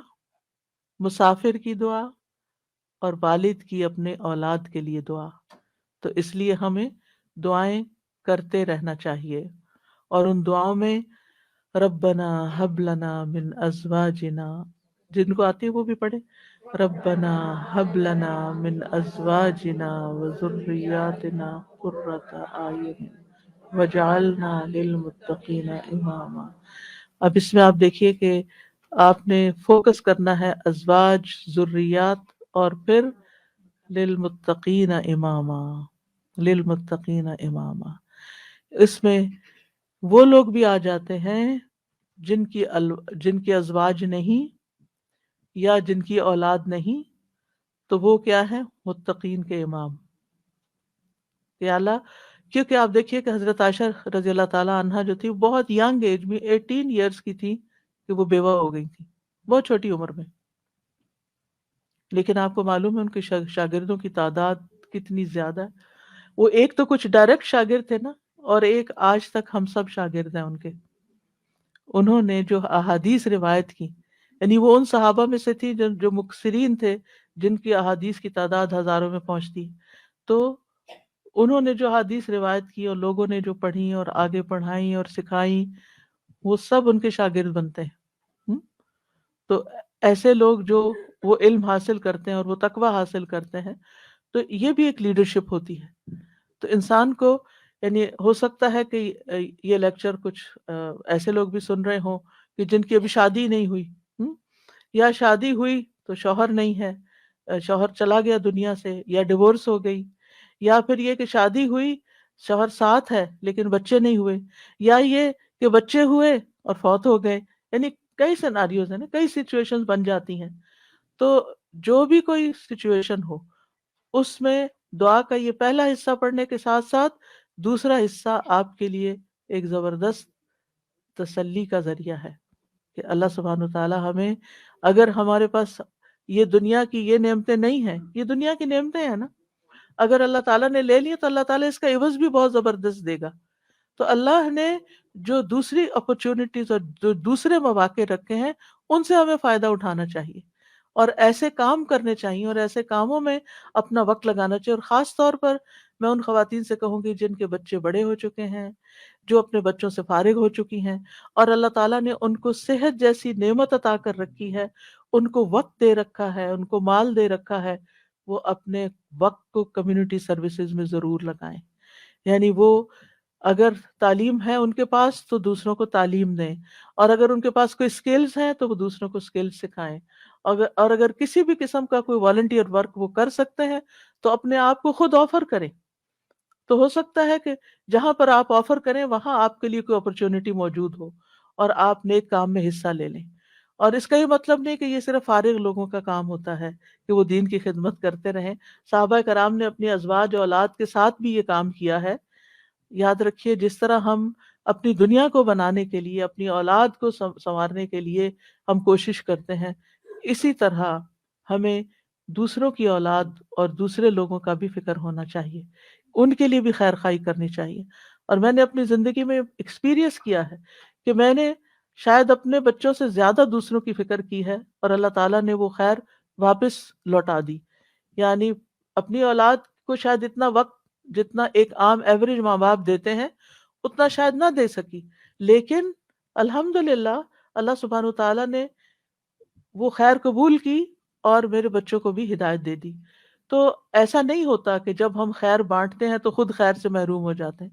مسافر کی دعا، اور والد کی اپنے اولاد کے لیے دعا. تو اس لیے ہمیں دعائیں کرتے رہنا چاہیے، اور ان دعاؤں میں ربنا ہب لنا من ازواجنا، جن کو آتی ہے وہ بھی پڑھے، ربنا ہب لنا من ازواجنا وذریاتنا قرۃ اعین وجعلنا للمتقین اماما. اب اس میں آپ دیکھیے کہ آپ نے فوکس کرنا ہے ازواج، ذریات، اور پھر للمتقین اماما، للمتقین اماما. اس میں وہ لوگ بھی آ جاتے ہیں جن کی ازواج نہیں یا جن کی اولاد نہیں، تو وہ کیا ہے؟ متقین کے امام. یا اللہ، کیونکہ آپ دیکھیے کہ حضرت عائشہ رضی اللہ تعالی عنہا جو تھی بہت ینگ ایج میں 18 ایئرس کی تھی کہ وہ بیوہ ہو گئی تھی، بہت چھوٹی عمر میں. لیکن آپ کو معلوم ہے ان کے شاگردوں کی تعداد کتنی زیادہ ہے. وہ ایک تو کچھ ڈائریکٹ شاگرد تھے نا، اور ایک آج تک ہم سب شاگرد ہیں ان کے. انہوں نے جو احادیث روایت کی، یعنی وہ ان صحابہ میں سے تھی جو مکثرین تھے، جن کی احادیث کی تعداد ہزاروں میں پہنچتی. تو انہوں نے جو احادیث روایت کی اور لوگوں نے جو پڑھی اور آگے پڑھائیں اور سکھائیں، وہ سب ان کے شاگرد بنتے ہیں. تو ایسے لوگ جو وہ علم حاصل کرتے ہیں اور وہ تقوی حاصل کرتے ہیں، تو یہ بھی ایک لیڈرشپ ہوتی ہے. تو انسان کو یعنی ہو سکتا ہے کہ یہ لیکچر کچھ ایسے لوگ بھی سن رہے ہوں کہ جن کی ابھی شادی نہیں ہوئی، یا شادی ہوئی تو شوہر نہیں ہے، شوہر چلا گیا دنیا سے، یا ڈیورس ہو گئی، یا پھر یہ کہ شادی ہوئی، شوہر ساتھ ہے لیکن بچے نہیں ہوئے، یا یہ کہ بچے ہوئے اور فوت ہو گئے. یعنی کئی سیناریوز ہیں نا، کئی سچویشن بن جاتی ہیں. تو جو بھی کوئی سچویشن ہو، اس میں دعا کا یہ پہلا حصہ پڑھنے کے ساتھ ساتھ دوسرا حصہ آپ کے لیے ایک زبردست تسلی کا ذریعہ ہے کہ اللہ سبحانہ وتعالی ہمیں، اگر ہمارے پاس یہ دنیا کی یہ نعمتیں نہیں ہیں، یہ دنیا کی نعمتیں ہیں نا، اگر اللہ تعالیٰ نے لے لی تو اللہ تعالیٰ اس کا عوض بھی بہت زبردست دے گا. تو اللہ نے جو دوسری اپرچونٹیز اور جو دوسرے مواقع رکھے ہیں ان سے ہمیں فائدہ اٹھانا چاہیے. اور ایسے کام کرنے چاہیے اور ایسے کاموں میں اپنا وقت لگانا چاہیے. اور خاص طور پر میں ان خواتین سے کہوں گی جن کے بچے بڑے ہو چکے ہیں، جو اپنے بچوں سے فارغ ہو چکی ہیں اور اللہ تعالیٰ نے ان کو صحت جیسی نعمت عطا کر رکھی ہے، ان کو وقت دے رکھا ہے، ان کو مال دے رکھا ہے، وہ اپنے وقت کو کمیونٹی سروسز میں ضرور لگائیں. یعنی وہ اگر تعلیم ہے ان کے پاس تو دوسروں کو تعلیم دیں، اور اگر ان کے پاس کوئی سکلز ہیں تو وہ دوسروں کو سکلز سکھائیں. اور اگر کسی بھی قسم کا کوئی والنٹیئر ورک وہ کر سکتے ہیں تو اپنے آپ کو خود آفر کریں. تو ہو سکتا ہے کہ جہاں پر آپ آفر کریں وہاں آپ کے لیے کوئی اپرچونٹی موجود ہو اور آپ نیک کام میں حصہ لے لیں. اور اس کا یہ مطلب نہیں کہ یہ صرف فارغ لوگوں کا کام ہوتا ہے کہ وہ دین کی خدمت کرتے رہیں. صحابہ کرام نے اپنی ازواج و اولاد کے ساتھ بھی یہ کام کیا ہے. یاد رکھیے جس طرح ہم اپنی دنیا کو بنانے کے لیے، اپنی اولاد کو سنوارنے کے لیے ہم کوشش کرتے ہیں، اسی طرح ہمیں دوسروں کی اولاد اور دوسرے لوگوں کا بھی فکر ہونا چاہیے، ان کے لیے بھی خیر خواہی کرنی چاہیے. اور میں نے اپنی زندگی میں ایکسپیرئنس کیا ہے کہ میں نے شاید اپنے بچوں سے زیادہ دوسروں کی فکر کی ہے اور اللہ تعالیٰ نے وہ خیر واپس لوٹا دی. یعنی اپنی اولاد کو شاید اتنا وقت جتنا ایک عام ایوریج ماں باپ دیتے ہیں اتنا شاید نہ دے سکی، لیکن الحمدللہ اللہ سبحانہ تعالیٰ نے وہ خیر قبول کی اور میرے بچوں کو بھی ہدایت دے دی. تو ایسا نہیں ہوتا کہ جب ہم خیر بانٹتے ہیں تو خود خیر سے محروم ہو جاتے ہیں.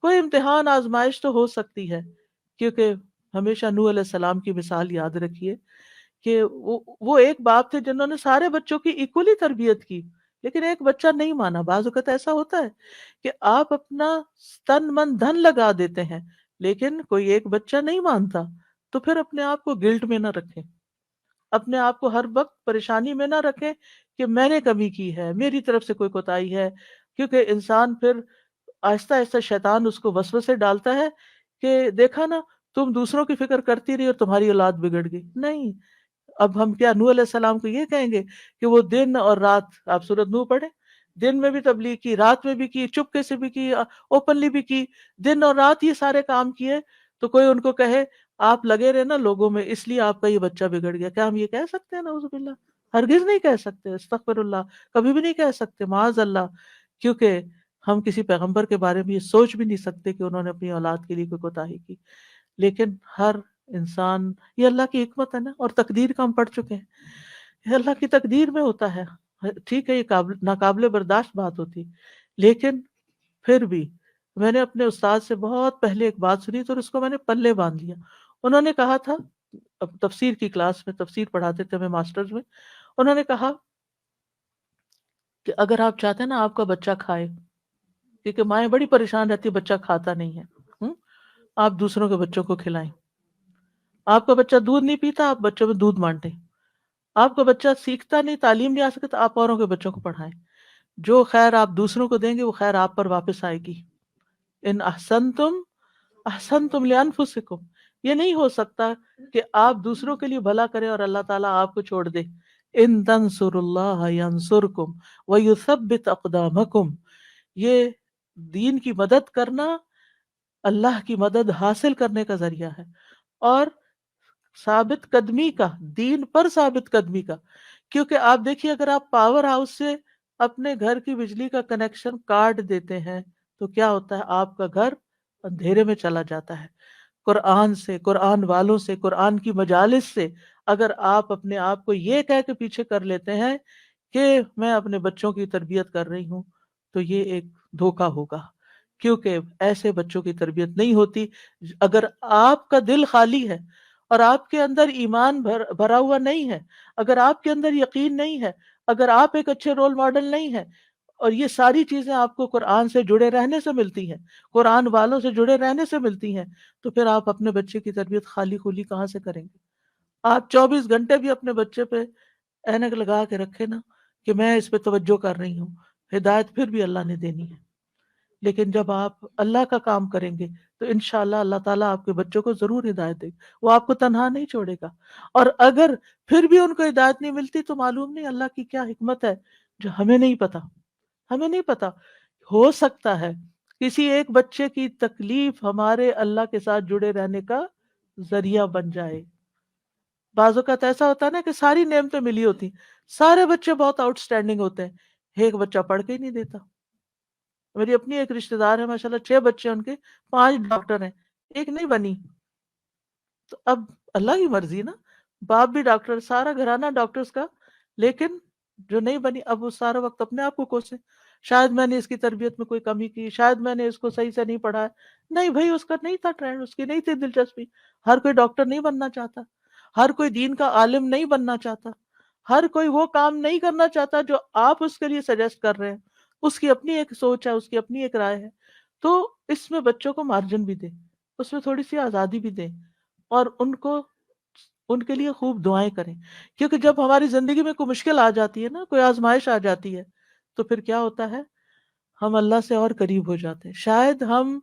کوئی امتحان آزمائش تو ہو سکتی ہے، کیونکہ ہمیشہ نوح علیہ السلام کی مثال یاد رکھیے کہ وہ ایک باپ تھے جنہوں نے سارے بچوں کی ایکولی تربیت کی، لیکن ایک بچہ نہیں مانا. بعض اوقات ایسا ہوتا ہے کہ آپ اپنا تن من دھن لگا دیتے ہیں لیکن کوئی ایک بچہ نہیں مانتا، تو پھر اپنے آپ کو گلٹ میں نہ رکھیں، اپنے آپ کو ہر وقت پریشانی میں نہ رکھیں کہ میں نے کمی کی ہے، میری طرف سے کوئی کوتاہی ہے. کیونکہ انسان پھر آہستہ آہستہ شیطان اس کو وسوسے ڈالتا ہے کہ دیکھا نا تم دوسروں کی فکر کرتی رہی اور تمہاری اولاد بگڑ گئی. نہیں، اب ہم کیا نوح علیہ السلام کو یہ کہیں گے کہ وہ دن اور رات، آپ سورۃ نوح پڑھیں، دن میں بھی تبلیغ کی، رات میں بھی کی، چپکے سے بھی کی، اوپنلی بھی کی، دن اور رات یہ سارے کام کیے. تو کوئی ان کو کہے آپ لگے رہے نا لوگوں میں اس لیے آپ کا یہ بچہ بگڑ گیا، کیا ہم یہ کہہ سکتے ہیں؟ نعوذ باللہ، ہرگز نہیں کہہ سکتے، استغفر اللہ، کبھی بھی نہیں کہہ سکتے، معاذ اللہ. کیونکہ ہم کسی پیغمبر کے بارے میں یہ سوچ بھی نہیں سکتے کہ انہوں نے اپنی اولاد کے لیے کوئی کوتاہی کی. لیکن ہر انسان، یہ اللہ کی حکمت ہے نا، اور تقدیر کا ہم پڑھ چکے ہیں، یہ اللہ کی تقدیر میں ہوتا ہے. ٹھیک ہے یہ ناقابل برداشت بات ہوتی، لیکن پھر بھی میں نے اپنے استاد سے بہت پہلے ایک بات سنی تو اس کو میں نے پلے باندھ لیا. انہوں نے کہا تھا، اب تفسیر کی کلاس میں تفسیر پڑھاتے تھے ہمیں ماسٹرز میں، انہوں نے کہا کہ اگر آپ چاہتے ہیں نا آپ کا بچہ کھائے، کیونکہ مائیں بڑی پریشان رہتی ہے بچہ کھاتا نہیں ہے، آپ دوسروں کے بچوں کو کھلائیں. آپ کا بچہ دودھ نہیں پیتا، آپ بچوں میں دودھ بانٹیں. آپ کا بچہ سیکھتا نہیں، تعلیم نہیں آ سکتا، آپ اوروں کے بچوں کو پڑھائیں. جو خیر آپ دوسروں کو دیں گے وہ خیر آپ پر واپس آئے گی. ان احسنتم احسنتم لانفسکم. یہ نہیں ہو سکتا کہ آپ دوسروں کے لیے بھلا کریں اور اللہ تعالیٰ آپ کو چھوڑ دے. ان تنصروا اللہ ینصرکم ویثبت اقدامکم. یہ دین کی مدد کرنا اللہ کی مدد حاصل کرنے کا ذریعہ ہے، اور ثابت قدمی کا، دین پر ثابت قدمی کا. کیونکہ آپ دیکھیے اگر آپ پاور ہاؤس سے اپنے گھر کی بجلی کا کنیکشن کاٹ دیتے ہیں تو کیا ہوتا ہے؟ آپ کا گھر اندھیرے میں چلا جاتا ہے. قرآن سے، قرآن والوں سے، قرآن کی مجالس سے اگر آپ اپنے آپ کو یہ کہہ کے پیچھے کر لیتے ہیں کہ میں اپنے بچوں کی تربیت کر رہی ہوں، تو یہ ایک دھوکا ہوگا، کیونکہ ایسے بچوں کی تربیت نہیں ہوتی. اگر آپ کا دل خالی ہے اور آپ کے اندر ایمان بھرا ہوا نہیں ہے، اگر آپ کے اندر یقین نہیں ہے، اگر آپ ایک اچھے رول ماڈل نہیں ہے، اور یہ ساری چیزیں آپ کو قرآن سے جڑے رہنے سے ملتی ہیں، قرآن والوں سے جڑے رہنے سے ملتی ہیں، تو پھر آپ اپنے بچے کی تربیت خالی خولی کہاں سے کریں گے؟ آپ 24 گھنٹے بھی اپنے بچے پہ اینک لگا کے رکھے نا کہ میں اس پہ توجہ کر رہی ہوں، ہدایت پھر بھی اللہ نے دینی ہے. لیکن جب آپ اللہ کا کام کریں گے تو انشاءاللہ اللہ تعالیٰ آپ کے بچوں کو ضرور ہدایت دے گا، وہ آپ کو تنہا نہیں چھوڑے گا. اور اگر پھر بھی ان کو ہدایت نہیں ملتی تو معلوم نہیں اللہ کی کیا حکمت ہے جو ہمیں نہیں پتا. ہمیں نہیں پتا، ہو سکتا ہے کسی ایک بچے کی تکلیف ہمارے اللہ کے ساتھ جڑے رہنے کا ذریعہ بن جائے. بعض اوقات ایسا ہوتا ہے نا کہ ساری نعمتیں ملی ہوتی، سارے بچے بہت آؤٹ اسٹینڈنگ ہوتے ہیں، ایک بچہ پڑھ کے ہی نہیں دیتا۔ میری اپنی ایک رشتہ دار ہے، ماشاء اللہ 6 بچے ہیں ان کے، 5 ڈاکٹر ہیں، ایک نہیں بنی۔ تو اب اللہ کی مرضی نا، باپ بھی ڈاکٹر، سارا گھرانہ ڈاکٹرز کا، لیکن جو نہیں بنی اب وہ سارا وقت اپنے آپ کو کوسے، شاید میں نے اس کی تربیت میں کوئی کمی کی، شاید میں نے اس کو صحیح سے نہیں پڑھایا۔ نہیں بھائی، اس کا نہیں تھا ٹرینڈ، اس کی نہیں تھی دلچسپی۔ ہر کوئی ڈاکٹر نہیں بننا چاہتا، ہر کوئی دین کا عالم نہیں بننا چاہتا، ہر کوئی وہ کام نہیں کرنا چاہتا جو آپ اس کے لیے سجیسٹ کر رہے ہیں۔ اس کی اپنی ایک سوچ ہے، اس کی اپنی ایک رائے ہے۔ تو اس میں بچوں کو مارجن بھی دیں، اس میں تھوڑی سی آزادی بھی دیں، اور ان کے لیے خوب دعائیں کریں، کیونکہ جب ہماری زندگی میں کوئی مشکل آ جاتی ہے نا، کوئی آزمائش آ جاتی ہے، تو پھر کیا ہوتا ہے، ہم اللہ سے اور قریب ہو جاتے ہیں۔ شاید ہم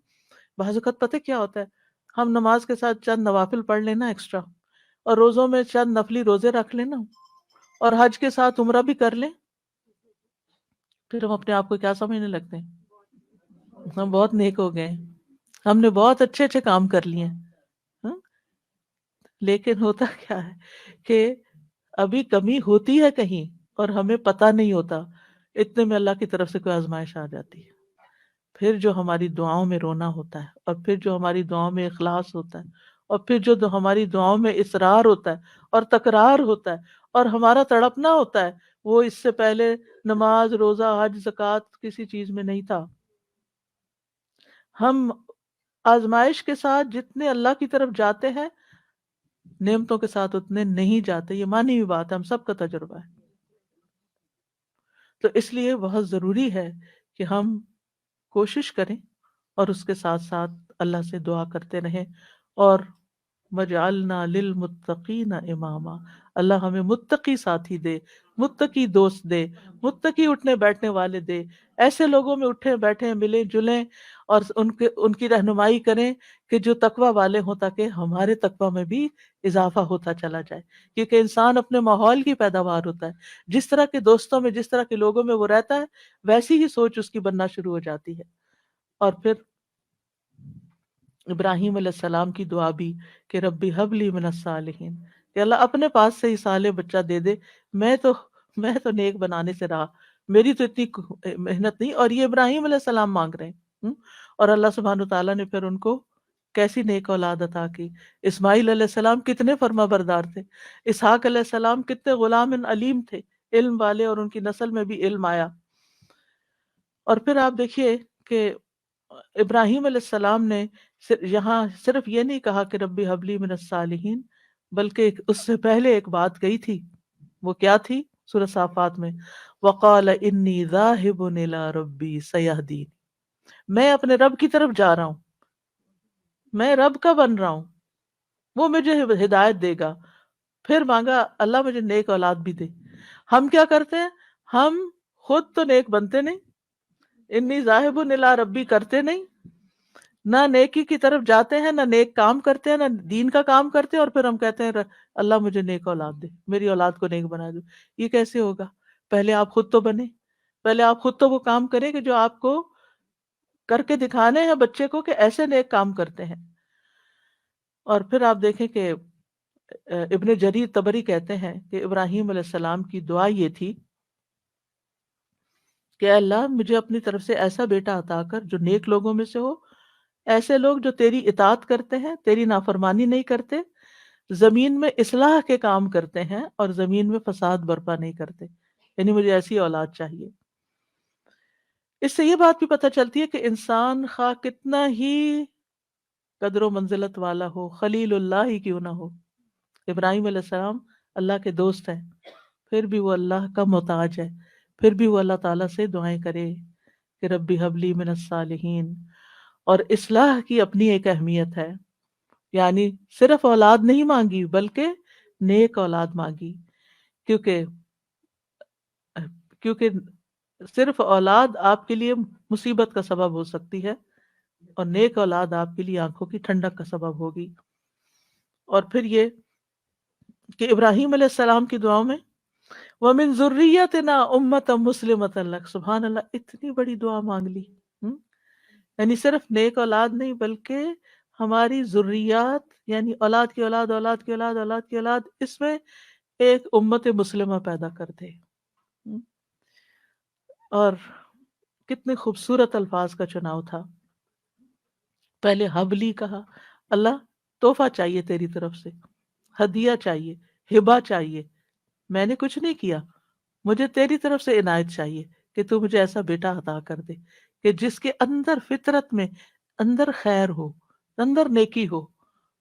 بعض اوقات پتہ کیا ہوتا ہے، ہم نماز کے ساتھ چند نوافل پڑھ لینا ایکسٹرا، اور روزوں میں چند نفلی روزے رکھ لینا، اور حج کے ساتھ عمرہ بھی کر لیں، پھر ہم اپنے آپ کو کیا سمجھنے لگتے ہیں، ہم بہت نیک ہو گئے ہیں، ہم نے بہت اچھے اچھے کام کر لیے ہیں۔ ہاں؟ لیکن ہوتا کیا ہے کہ ابھی کمی ہوتی ہے کہیں اور ہمیں پتہ نہیں ہوتا، اتنے میں اللہ کی طرف سے کوئی آزمائش آ جاتی ہے، پھر جو ہماری دعاؤں میں رونا ہوتا ہے، اور پھر جو ہماری دعاؤں میں اخلاص ہوتا ہے، اور پھر جو ہماری دعاؤں میں اصرار ہوتا ہے اور تکرار ہوتا ہے اور ہمارا تڑپنا ہوتا ہے، وہ اس سے پہلے نماز، روزہ، حج، زکوٰۃ کسی چیز میں نہیں تھا۔ ہم آزمائش کے ساتھ جتنے اللہ کی طرف جاتے ہیں، نعمتوں کے ساتھ اتنے نہیں جاتے، یہ مانی ہوئی بات ہے، ہم سب کا تجربہ ہے۔ تو اس لیے بہت ضروری ہے کہ ہم کوشش کریں اور اس کے ساتھ ساتھ اللہ سے دعا کرتے رہیں، اور وَجْعَلْنَا لِلْمُتَّقِينَ اماما، اللہ ہمیں متقی ساتھی دے، متقی دوست دے، متقی اٹھنے بیٹھنے والے دے، ایسے لوگوں میں اٹھیں بیٹھیں ملیں جلیں، اور ان کی رہنمائی کریں کہ جو تقوی والے ہوں، تاکہ ہمارے تقوی میں بھی اضافہ ہوتا چلا جائے، کیونکہ انسان اپنے ماحول کی پیداوار ہوتا ہے، جس طرح کے دوستوں میں، جس طرح کے لوگوں میں وہ رہتا ہے، ویسی ہی سوچ اس کی بننا شروع ہو جاتی ہے۔ اور پھر ابراہیم علیہ السلام کی دعا بھی کہ ربی حب لی من الصالحین، کہ اللہ اپنے پاس سے ہی صالح بچہ دے دے، میں تو نیک بنانے سے رہا، میری تو اتنی محنت نہیں۔ اور یہ ابراہیم علیہ السلام مانگ رہے ہیں، اور اللہ سبحانہ تعالیٰ نے پھر ان کو کیسی نیک اولاد عطا کی۔ اسماعیل علیہ السلام کتنے فرما بردار تھے، اسحاق علیہ السلام کتنے غلام علیم تھے، علم والے، اور ان کی نسل میں بھی علم آیا۔ اور پھر آپ دیکھیے کہ ابراہیم علیہ السلام نے یہاں صرف یہ نہیں کہا کہ ربی حبلی من الصالحین، بلکہ اس سے پہلے ایک بات کہی تھی، وہ کیا تھی؟ سورہ صافات میں وقال انی ذاہب الی ربی سیہدین، میں اپنے رب کی طرف جا رہا ہوں، میں رب کا بن رہا ہوں، وہ مجھے ہدایت دے گا۔ پھر مانگا اللہ مجھے نیک اولاد بھی دے۔ ہم کیا کرتے ہیں، ہم خود تو نیک بنتے نہیں، انی ذاہب الی ربی کرتے نہیں، نہ نیکی کی طرف جاتے ہیں، نہ نیک کام کرتے ہیں، نہ دین کا کام کرتے ہیں، اور پھر ہم کہتے ہیں اللہ مجھے نیک اولاد دے، میری اولاد کو نیک بنا دو۔ یہ کیسے ہوگا؟ پہلے آپ خود تو بنے، پہلے آپ خود تو وہ کام کریں کہ جو آپ کو کر کے دکھانے ہیں بچے کو کہ ایسے نیک کام کرتے ہیں۔ اور پھر آپ دیکھیں کہ ابن جریر طبری کہتے ہیں کہ ابراہیم علیہ السلام کی دعا یہ تھی کہ اللہ مجھے اپنی طرف سے ایسا بیٹا عطا کر جو نیک لوگوں میں سے ہو، ایسے لوگ جو تیری اطاعت کرتے ہیں، تیری نافرمانی نہیں کرتے، زمین میں اصلاح کے کام کرتے ہیں، اور زمین میں فساد برپا نہیں کرتے، یعنی مجھے ایسی اولاد چاہیے۔ اس سے یہ بات بھی پتہ چلتی ہے کہ انسان خواہ کتنا ہی قدر و منزلت والا ہو، خلیل اللہ ہی کیوں نہ ہو، ابراہیم علیہ السلام اللہ کے دوست ہیں، پھر بھی وہ اللہ کا محتاج ہے، پھر بھی وہ اللہ تعالیٰ سے دعائیں کرے کہ ربی حبلی من الصالحین۔ اور اصلاح کی اپنی ایک اہمیت ہے، یعنی صرف اولاد نہیں مانگی بلکہ نیک اولاد مانگی، کیونکہ کیونکہ صرف اولاد آپ کے لیے مصیبت کا سبب ہو سکتی ہے، اور نیک اولاد آپ کے لیے آنکھوں کی ٹھنڈک کا سبب ہوگی۔ اور پھر یہ کہ ابراہیم علیہ السلام کی دعاؤں میں وَمِن ذُرِّيَّتِنَا أُمَّةً مُسْلِمَةً لَكَ، سبحان اللہ، اتنی بڑی دعا مانگ لی۔ یعنی صرف نیک اولاد نہیں بلکہ ہماری ذریات یعنی اولاد کی اولاد، اولاد کی اولاد، اولاد کی اولاد، اس میں ایک امت مسلمہ پیدا کر دے۔ اور کتنے خوبصورت الفاظ کا چناؤ تھا۔ پہلے حبلی کہا، اللہ تحفہ چاہیے تیری طرف سے، ہدیہ چاہیے، ہبہ چاہیے، میں نے کچھ نہیں کیا، مجھے تیری طرف سے عنایت چاہیے کہ تو مجھے ایسا بیٹا عطا کر دے کہ جس کے اندر فطرت میں اندر خیر ہو، اندر نیکی ہو،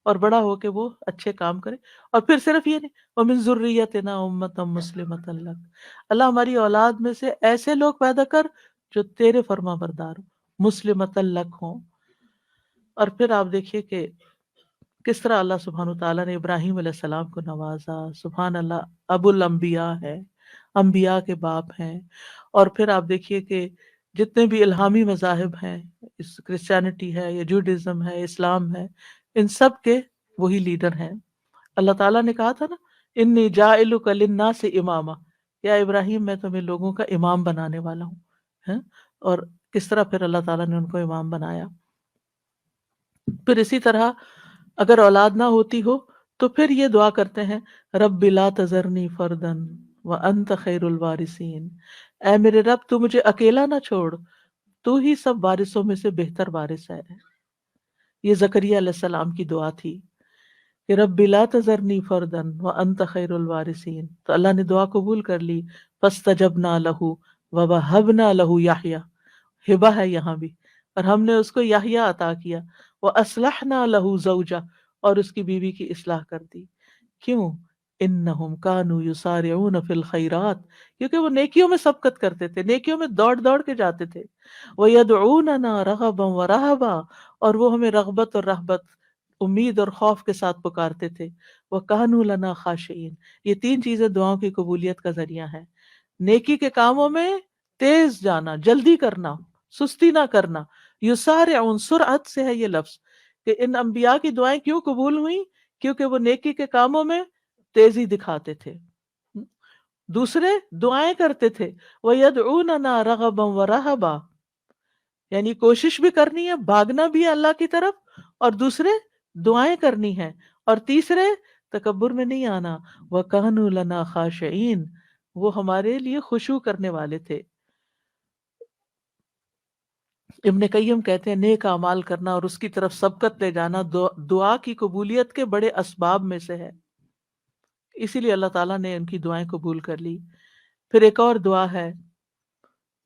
اور بڑا ہو کے وہ اچھے کام کرے۔ اور پھر صرف یہ نہیں، وَمِن ذُرِّيَّتِنَا أُمَّةً مُسْلِمَةً لَكَ، اللہ ہماری اولاد میں سے ایسے لوگ پیدا کر جو تیرے فرما بردار ہوں، مسلمۃ لک ہوں۔ اور پھر آپ دیکھیے کہ کس طرح اللہ سبحانہ تعالیٰ نے ابراہیم علیہ السلام کو نوازا۔ سبحان اللہ، ابو الانبیاء ہے، انبیاء کے باپ ہیں۔ اور پھر آپ دیکھیے کہ جتنے بھی الہامی مذاہب ہیں، کرسچینٹی ہے یا جوڈازم ہے، اسلام ہے، ان سب کے وہی لیڈر ہیں۔ اللہ تعالیٰ نے کہا تھا نا، انی جاعلک للناس اماما، یا ابراہیم میں تمہیں لوگوں کا امام بنانے والا ہوں، ہیں؟ اور کس طرح پھر اللہ تعالیٰ نے ان کو امام بنایا۔ پھر اسی طرح اگر اولاد نہ ہوتی ہو تو پھر یہ دعا کرتے ہیں، رب لا تذرنی فردا وانت خیر الوارثین، اے میرے رب تو مجھے اکیلا نہ چھوڑ، تو ہی سب وارثوں میں سے بہتر وارث ہے۔ یہ زکریا علیہ السلام کی دعا تھی کہ رب لا تذرنی فردا وانت خیر الوارثین، تو اللہ نے دعا قبول کر لی۔ فاستجبنا لہ ووہبنا لہ یحییٰ، ہبہ ہے یہاں بھی، اور ہم نے اس کو یحییٰ عطا کیا۔ وَأَصْلَحْنَا لَهُ زَوْجَهُ، اور اس کی بیوی کی اصلاح کر دی۔ کیوں؟ إِنَّهُمْ كَانُوا يُسَارِعُونَ فِي الْخَيْرَاتِ، کیونکہ وہ نیکیوں میں سبقت کرتے تھے، نیکیوں میں دوڑ دوڑ کے جاتے تھے۔ وَيَدْعُونَنَا رَغَبًا وَرَهَبًا، اور وہ ہمیں رغبت اور رہبت، امید اور خوف کے ساتھ پکارتے تھے۔ وَكَانُوا لَنَا خَاشِعِينَ، یہ تین چیزیں دعاؤں کی قبولیت کا ذریعہ ہیں۔ نیکی کے کاموں میں تیز جانا، جلدی کرنا، سستی نہ کرنا۔ یسارعون، سرعت سے ہے یہ لفظ، کہ ان انبیاء کی دعائیں کیوں قبول ہوئیں؟ کیونکہ وہ نیکی کے کاموں میں تیزی دکھاتے تھے۔ دوسرے دعائیں کرتے تھے، وَيَدْعُونَنَا رَغَبًا وَرَهَبًا، یعنی کوشش بھی کرنی ہے، بھاگنا بھی ہے اللہ کی طرف، اور دوسرے دعائیں کرنی ہے، اور تیسرے تکبر میں نہیں آنا۔ وَكَانُوا لَنَا خَاشِعِينَ، وہ ہمارے لیے خشوع کرنے والے تھے۔ ابن قیم کہتے ہیں نیک اعمال کرنا اور اس کی طرف سبقت لے جانا دعا کی قبولیت کے بڑے اسباب میں سے ہے، اسی لیے اللہ تعالیٰ نے ان کی دعائیں قبول کر لی۔ پھر ایک اور دعا ہے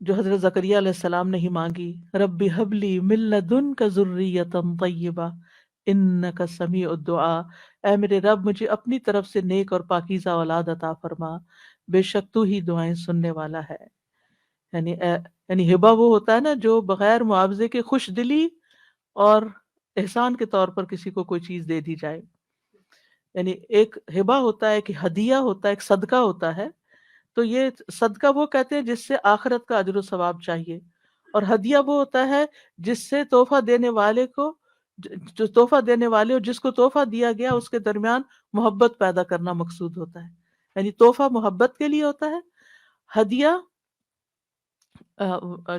جو حضرت زکریا علیہ السلام نے ہی مانگی، رب ہب لی من لدنک ذریۃ طیبہ انک سمیع الدعاء، اے میرے رب مجھے اپنی طرف سے نیک اور پاکیزہ اولاد عطا فرما، بے شک تو ہی دعائیں سننے والا ہے۔ یعنی ہبہ وہ ہوتا ہے نا جو بغیر معاوضے کے خوش دلی اور احسان کے طور پر کسی کو کوئی چیز دے دی جائے۔ یعنی ایک ہبہ ہوتا ہے، ایک ہدیہ ہوتا ہے، ایک صدقہ ہوتا ہے۔ تو یہ صدقہ وہ کہتے ہیں جس سے آخرت کا اجر و ثواب چاہیے، اور ہدیہ وہ ہوتا ہے جس سے تحفہ دینے والے کو، جو تحفہ دینے والے اور جس کو تحفہ دیا گیا اس کے درمیان محبت پیدا کرنا مقصود ہوتا ہے۔ یعنی تحفہ محبت کے لیے ہوتا ہے، ہدیہ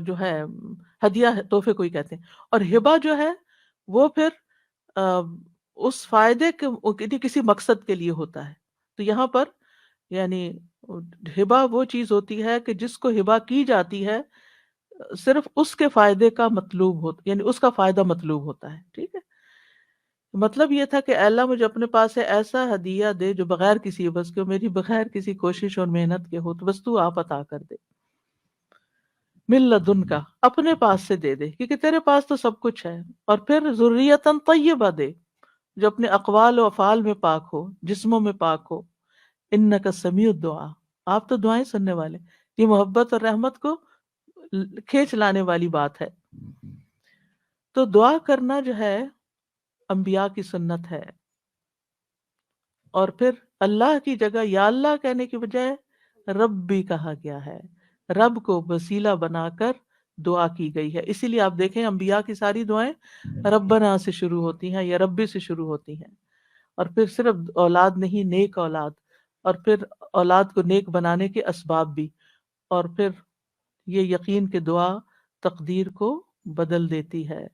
جو ہے ہدیہ تحفے کو ہی کہتے ہیں، اور ہبہ جو ہے وہ پھر اس فائدے کے کسی مقصد کے لیے ہوتا ہے۔ تو یہاں پر یعنی ہبہ وہ چیز ہوتی ہے کہ جس کو ہبہ کی جاتی ہے صرف اس کے فائدے کا مطلوب ہوتا، یعنی اس کا فائدہ مطلوب ہوتا ہے۔ ٹھیک ہے، مطلب یہ تھا کہ اے اللہ مجھے اپنے پاس سے ایسا ہدیہ دے جو بغیر کسی عوض کے، میری بغیر کسی کوشش اور محنت کے ہو، تو بس تو آپ عطا کر دے۔ من لدن کا، اپنے پاس سے دے دے، کیونکہ تیرے پاس تو سب کچھ ہے۔ اور پھر ذریۃ طیبہ دے، جو اپنے اقوال و افعال میں پاک ہو، جسموں میں پاک ہو۔ انک سمیع الدعاء، آپ تو دعائیں سننے والے۔ یہ محبت اور رحمت کو کھینچ لانے والی بات ہے۔ تو دعا کرنا جو ہے انبیاء کی سنت ہے، اور پھر اللہ کی جگہ یا اللہ کہنے کی بجائے رب بھی کہا گیا ہے، رب کو وسیلہ بنا کر دعا کی گئی ہے۔ اسی لیے آپ دیکھیں انبیاء کی ساری دعائیں ربنا سے شروع ہوتی ہیں یا ربی سے شروع ہوتی ہیں۔ اور پھر صرف اولاد نہیں، نیک اولاد، اور پھر اولاد کو نیک بنانے کے اسباب بھی، اور پھر یہ یقین کہ دعا تقدیر کو بدل دیتی ہے۔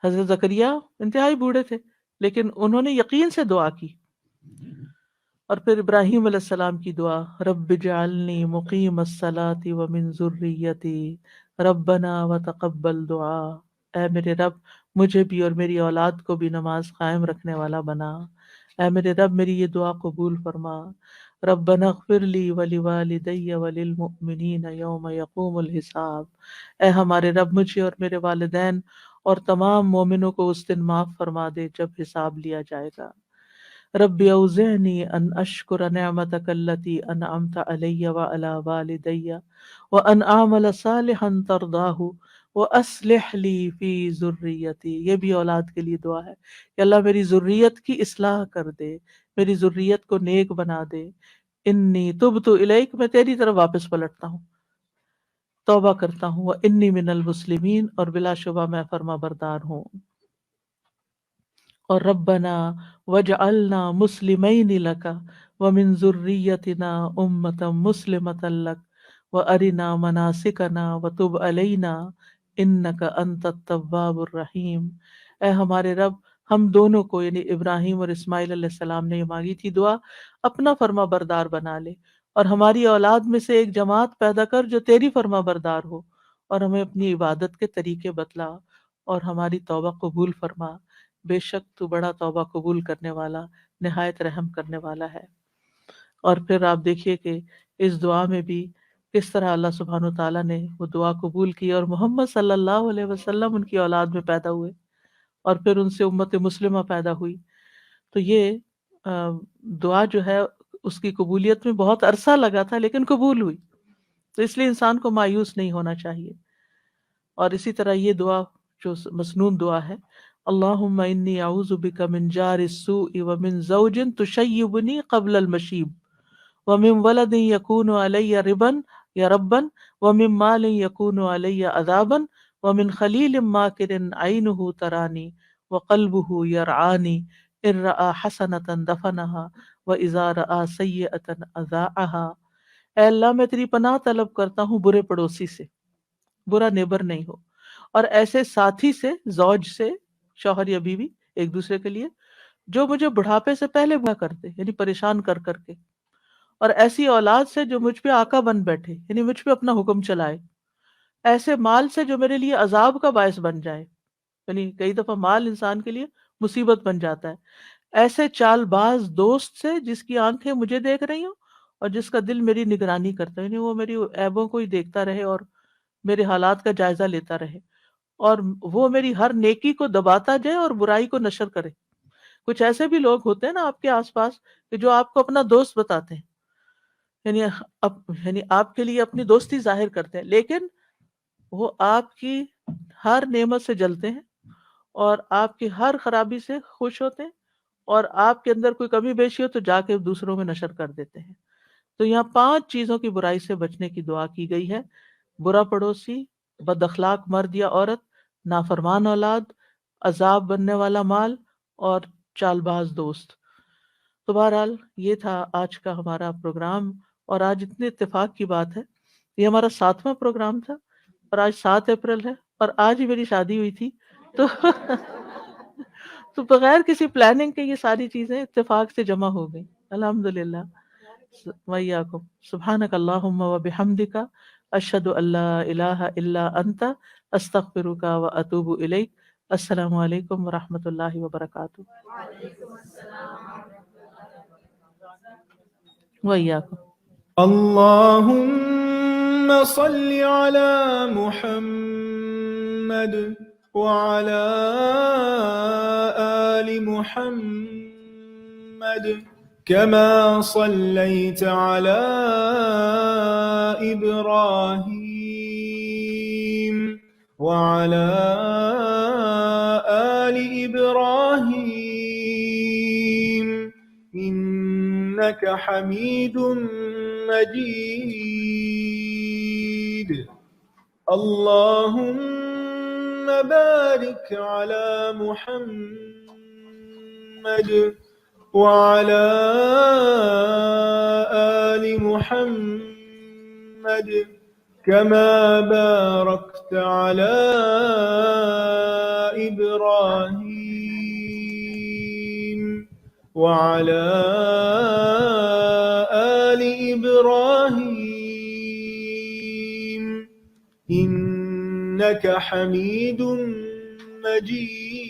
حضرت زکریا انتہائی بوڑھے تھے لیکن انہوں نے یقین سے دعا کی. اور پھر ابراہیم علیہ السلام کی دعا، رب اجعلنی مقیم الصلاۃ ومن ذریتی ربنا وتقبل دعا، اے میرے رب مجھے بھی اور میری اولاد کو بھی نماز قائم رکھنے والا بنا، اے میرے رب میری یہ دعا قبول فرما. ربنا اغفر لی ولوالدی وللمؤمنین یوم یقوم الحساب، اے ہمارے رب مجھے اور میرے والدین اور تمام مومنوں کو اس دن معاف فرما دے جب حساب لیا جائے گا. رب اوزعنی ان اشکر نعمتک التی انعمت علی وعلی والدی وان اعمل صالحا ترضاہ واصلح لی فی ذریتی. یہ بھی اولاد کے لیے دعا ہے کہ اللہ میری ذریت کی اصلاح کر دے، میری ذریت کو نیک بنا دے. انی تبت الیک، میں تیری طرف واپس پلٹتا ہوں، توبہ کرتا ہوں. وانی من المسلمین، اور بلا شبہ میں فرما بردار ہوں. اور ربنا وجعلنا مسلمین لک ومن ذریتنا امۃ مسلمۃ لک وارنا مناسکنا وتب علینا انک انت التواب الرحیم. اے ہمارے رب ہم دونوں کو، یعنی ابراہیم اور اسماعیل علیہ السلام نے یہ مانگی تھی دعا، اپنا فرما بردار بنا لے اور ہماری اولاد میں سے ایک جماعت پیدا کر جو تیری فرما بردار ہو، اور ہمیں اپنی عبادت کے طریقے بتلا اور ہماری توبہ قبول فرما. بے شک تو بڑا توبہ قبول کرنے والا، نہایت رحم کرنے والا ہے. اور پھر آپ دیکھیے کہ اس دعا میں بھی کس طرح اللہ سبحانہ وتعالیٰ نے وہ دعا قبول کی اور محمد صلی اللہ علیہ وسلم ان کی اولاد میں پیدا ہوئے اور پھر ان سے امت مسلمہ پیدا ہوئی. تو یہ دعا جو ہے اس کی قبولیت میں بہت عرصہ لگا تھا لیکن قبول ہوئی. تو اس لیے انسان کو مایوس نہیں ہونا چاہیے. اور اسی طرح یہ دعا جو مسنون دعا ہے، اللہم انی اعوذ بک من جار السوء ومن زوج تشیبنی قبل المشیب ومن ولد یکون علی ربا ومن مال یکون علی عذابا ومن خلیل ماکر عینہ ترانی وقلبہ یرعانی ان رأى حسنة دفنها واذا رأى سیئة اذاعها. اے اللہ میں تیری پناہ طلب کرتا ہوں برے پڑوسی سے، برا نیبر نہیں ہو، اور ایسے ساتھی سے، زوج سے، شوہر یا بیوی ایک دوسرے کے لیے، جو مجھے بڑھاپے سے پہلے برا کرتے یعنی پریشان کر کر کے، اور ایسی اولاد سے جو مجھ پہ آقا بن بیٹھے یعنی مجھ پہ اپنا حکم چلائے، ایسے مال سے جو میرے لیے عذاب کا باعث بن جائے، یعنی کئی دفعہ مال انسان کے لیے مصیبت بن جاتا ہے، ایسے چال باز دوست سے جس کی آنکھیں مجھے دیکھ رہی ہوں اور جس کا دل میری نگرانی کرتا ہے، یعنی وہ میری عیبوں کو ہی دیکھتا رہے اور میرے حالات کا جائزہ لیتا رہے، اور وہ میری ہر نیکی کو دباتا جائے اور برائی کو نشر کرے. کچھ ایسے بھی لوگ ہوتے ہیں نا آپ کے آس پاس کہ جو آپ کو اپنا دوست بتاتے ہیں، یعنی آپ کے لیے اپنی دوستی ظاہر کرتے ہیں، لیکن وہ آپ کی ہر نعمت سے جلتے ہیں اور آپ کی ہر خرابی سے خوش ہوتے ہیں، اور آپ کے اندر کوئی کمی بیشی ہو تو جا کے دوسروں میں نشر کر دیتے ہیں. تو یہاں 5 چیزوں کی برائی سے بچنے کی دعا کی گئی ہے: برا پڑوسی، بد اخلاق مرد یا عورت، نافرمان اولاد، عذاب بننے والا مال، اور چال باز دوست. تو بہرحال یہ تھا آج کا ہمارا پروگرام، اور آج اتنے اتفاق کی بات ہے، یہ ہمارا 7واں پروگرام تھا اور آج 7 اپریل ہے اور آج ہی میری شادی ہوئی تھی. تو تو بغیر کسی پلاننگ کے یہ ساری چیزیں اتفاق سے جمع ہو گئی. الحمدللہ. وَإِيَّاكُمْ. سبحانك اللهم وبحمدك اشهد ان لا الہ الا انت استغفرك واتوب الیک. السلام علیکم ورحمۃ اللہ وبرکاتہ. وإياكم. اللهم صل على محمد وعلى آل محمد كما صليت على إبراهيم وعلى آل إبراهيم إنك حميد مجيد. اللهم بارك على محمد وعلى آل محمد كما باركت على إبراهيم وعلى آل إبراهيم إنك حميد مجيد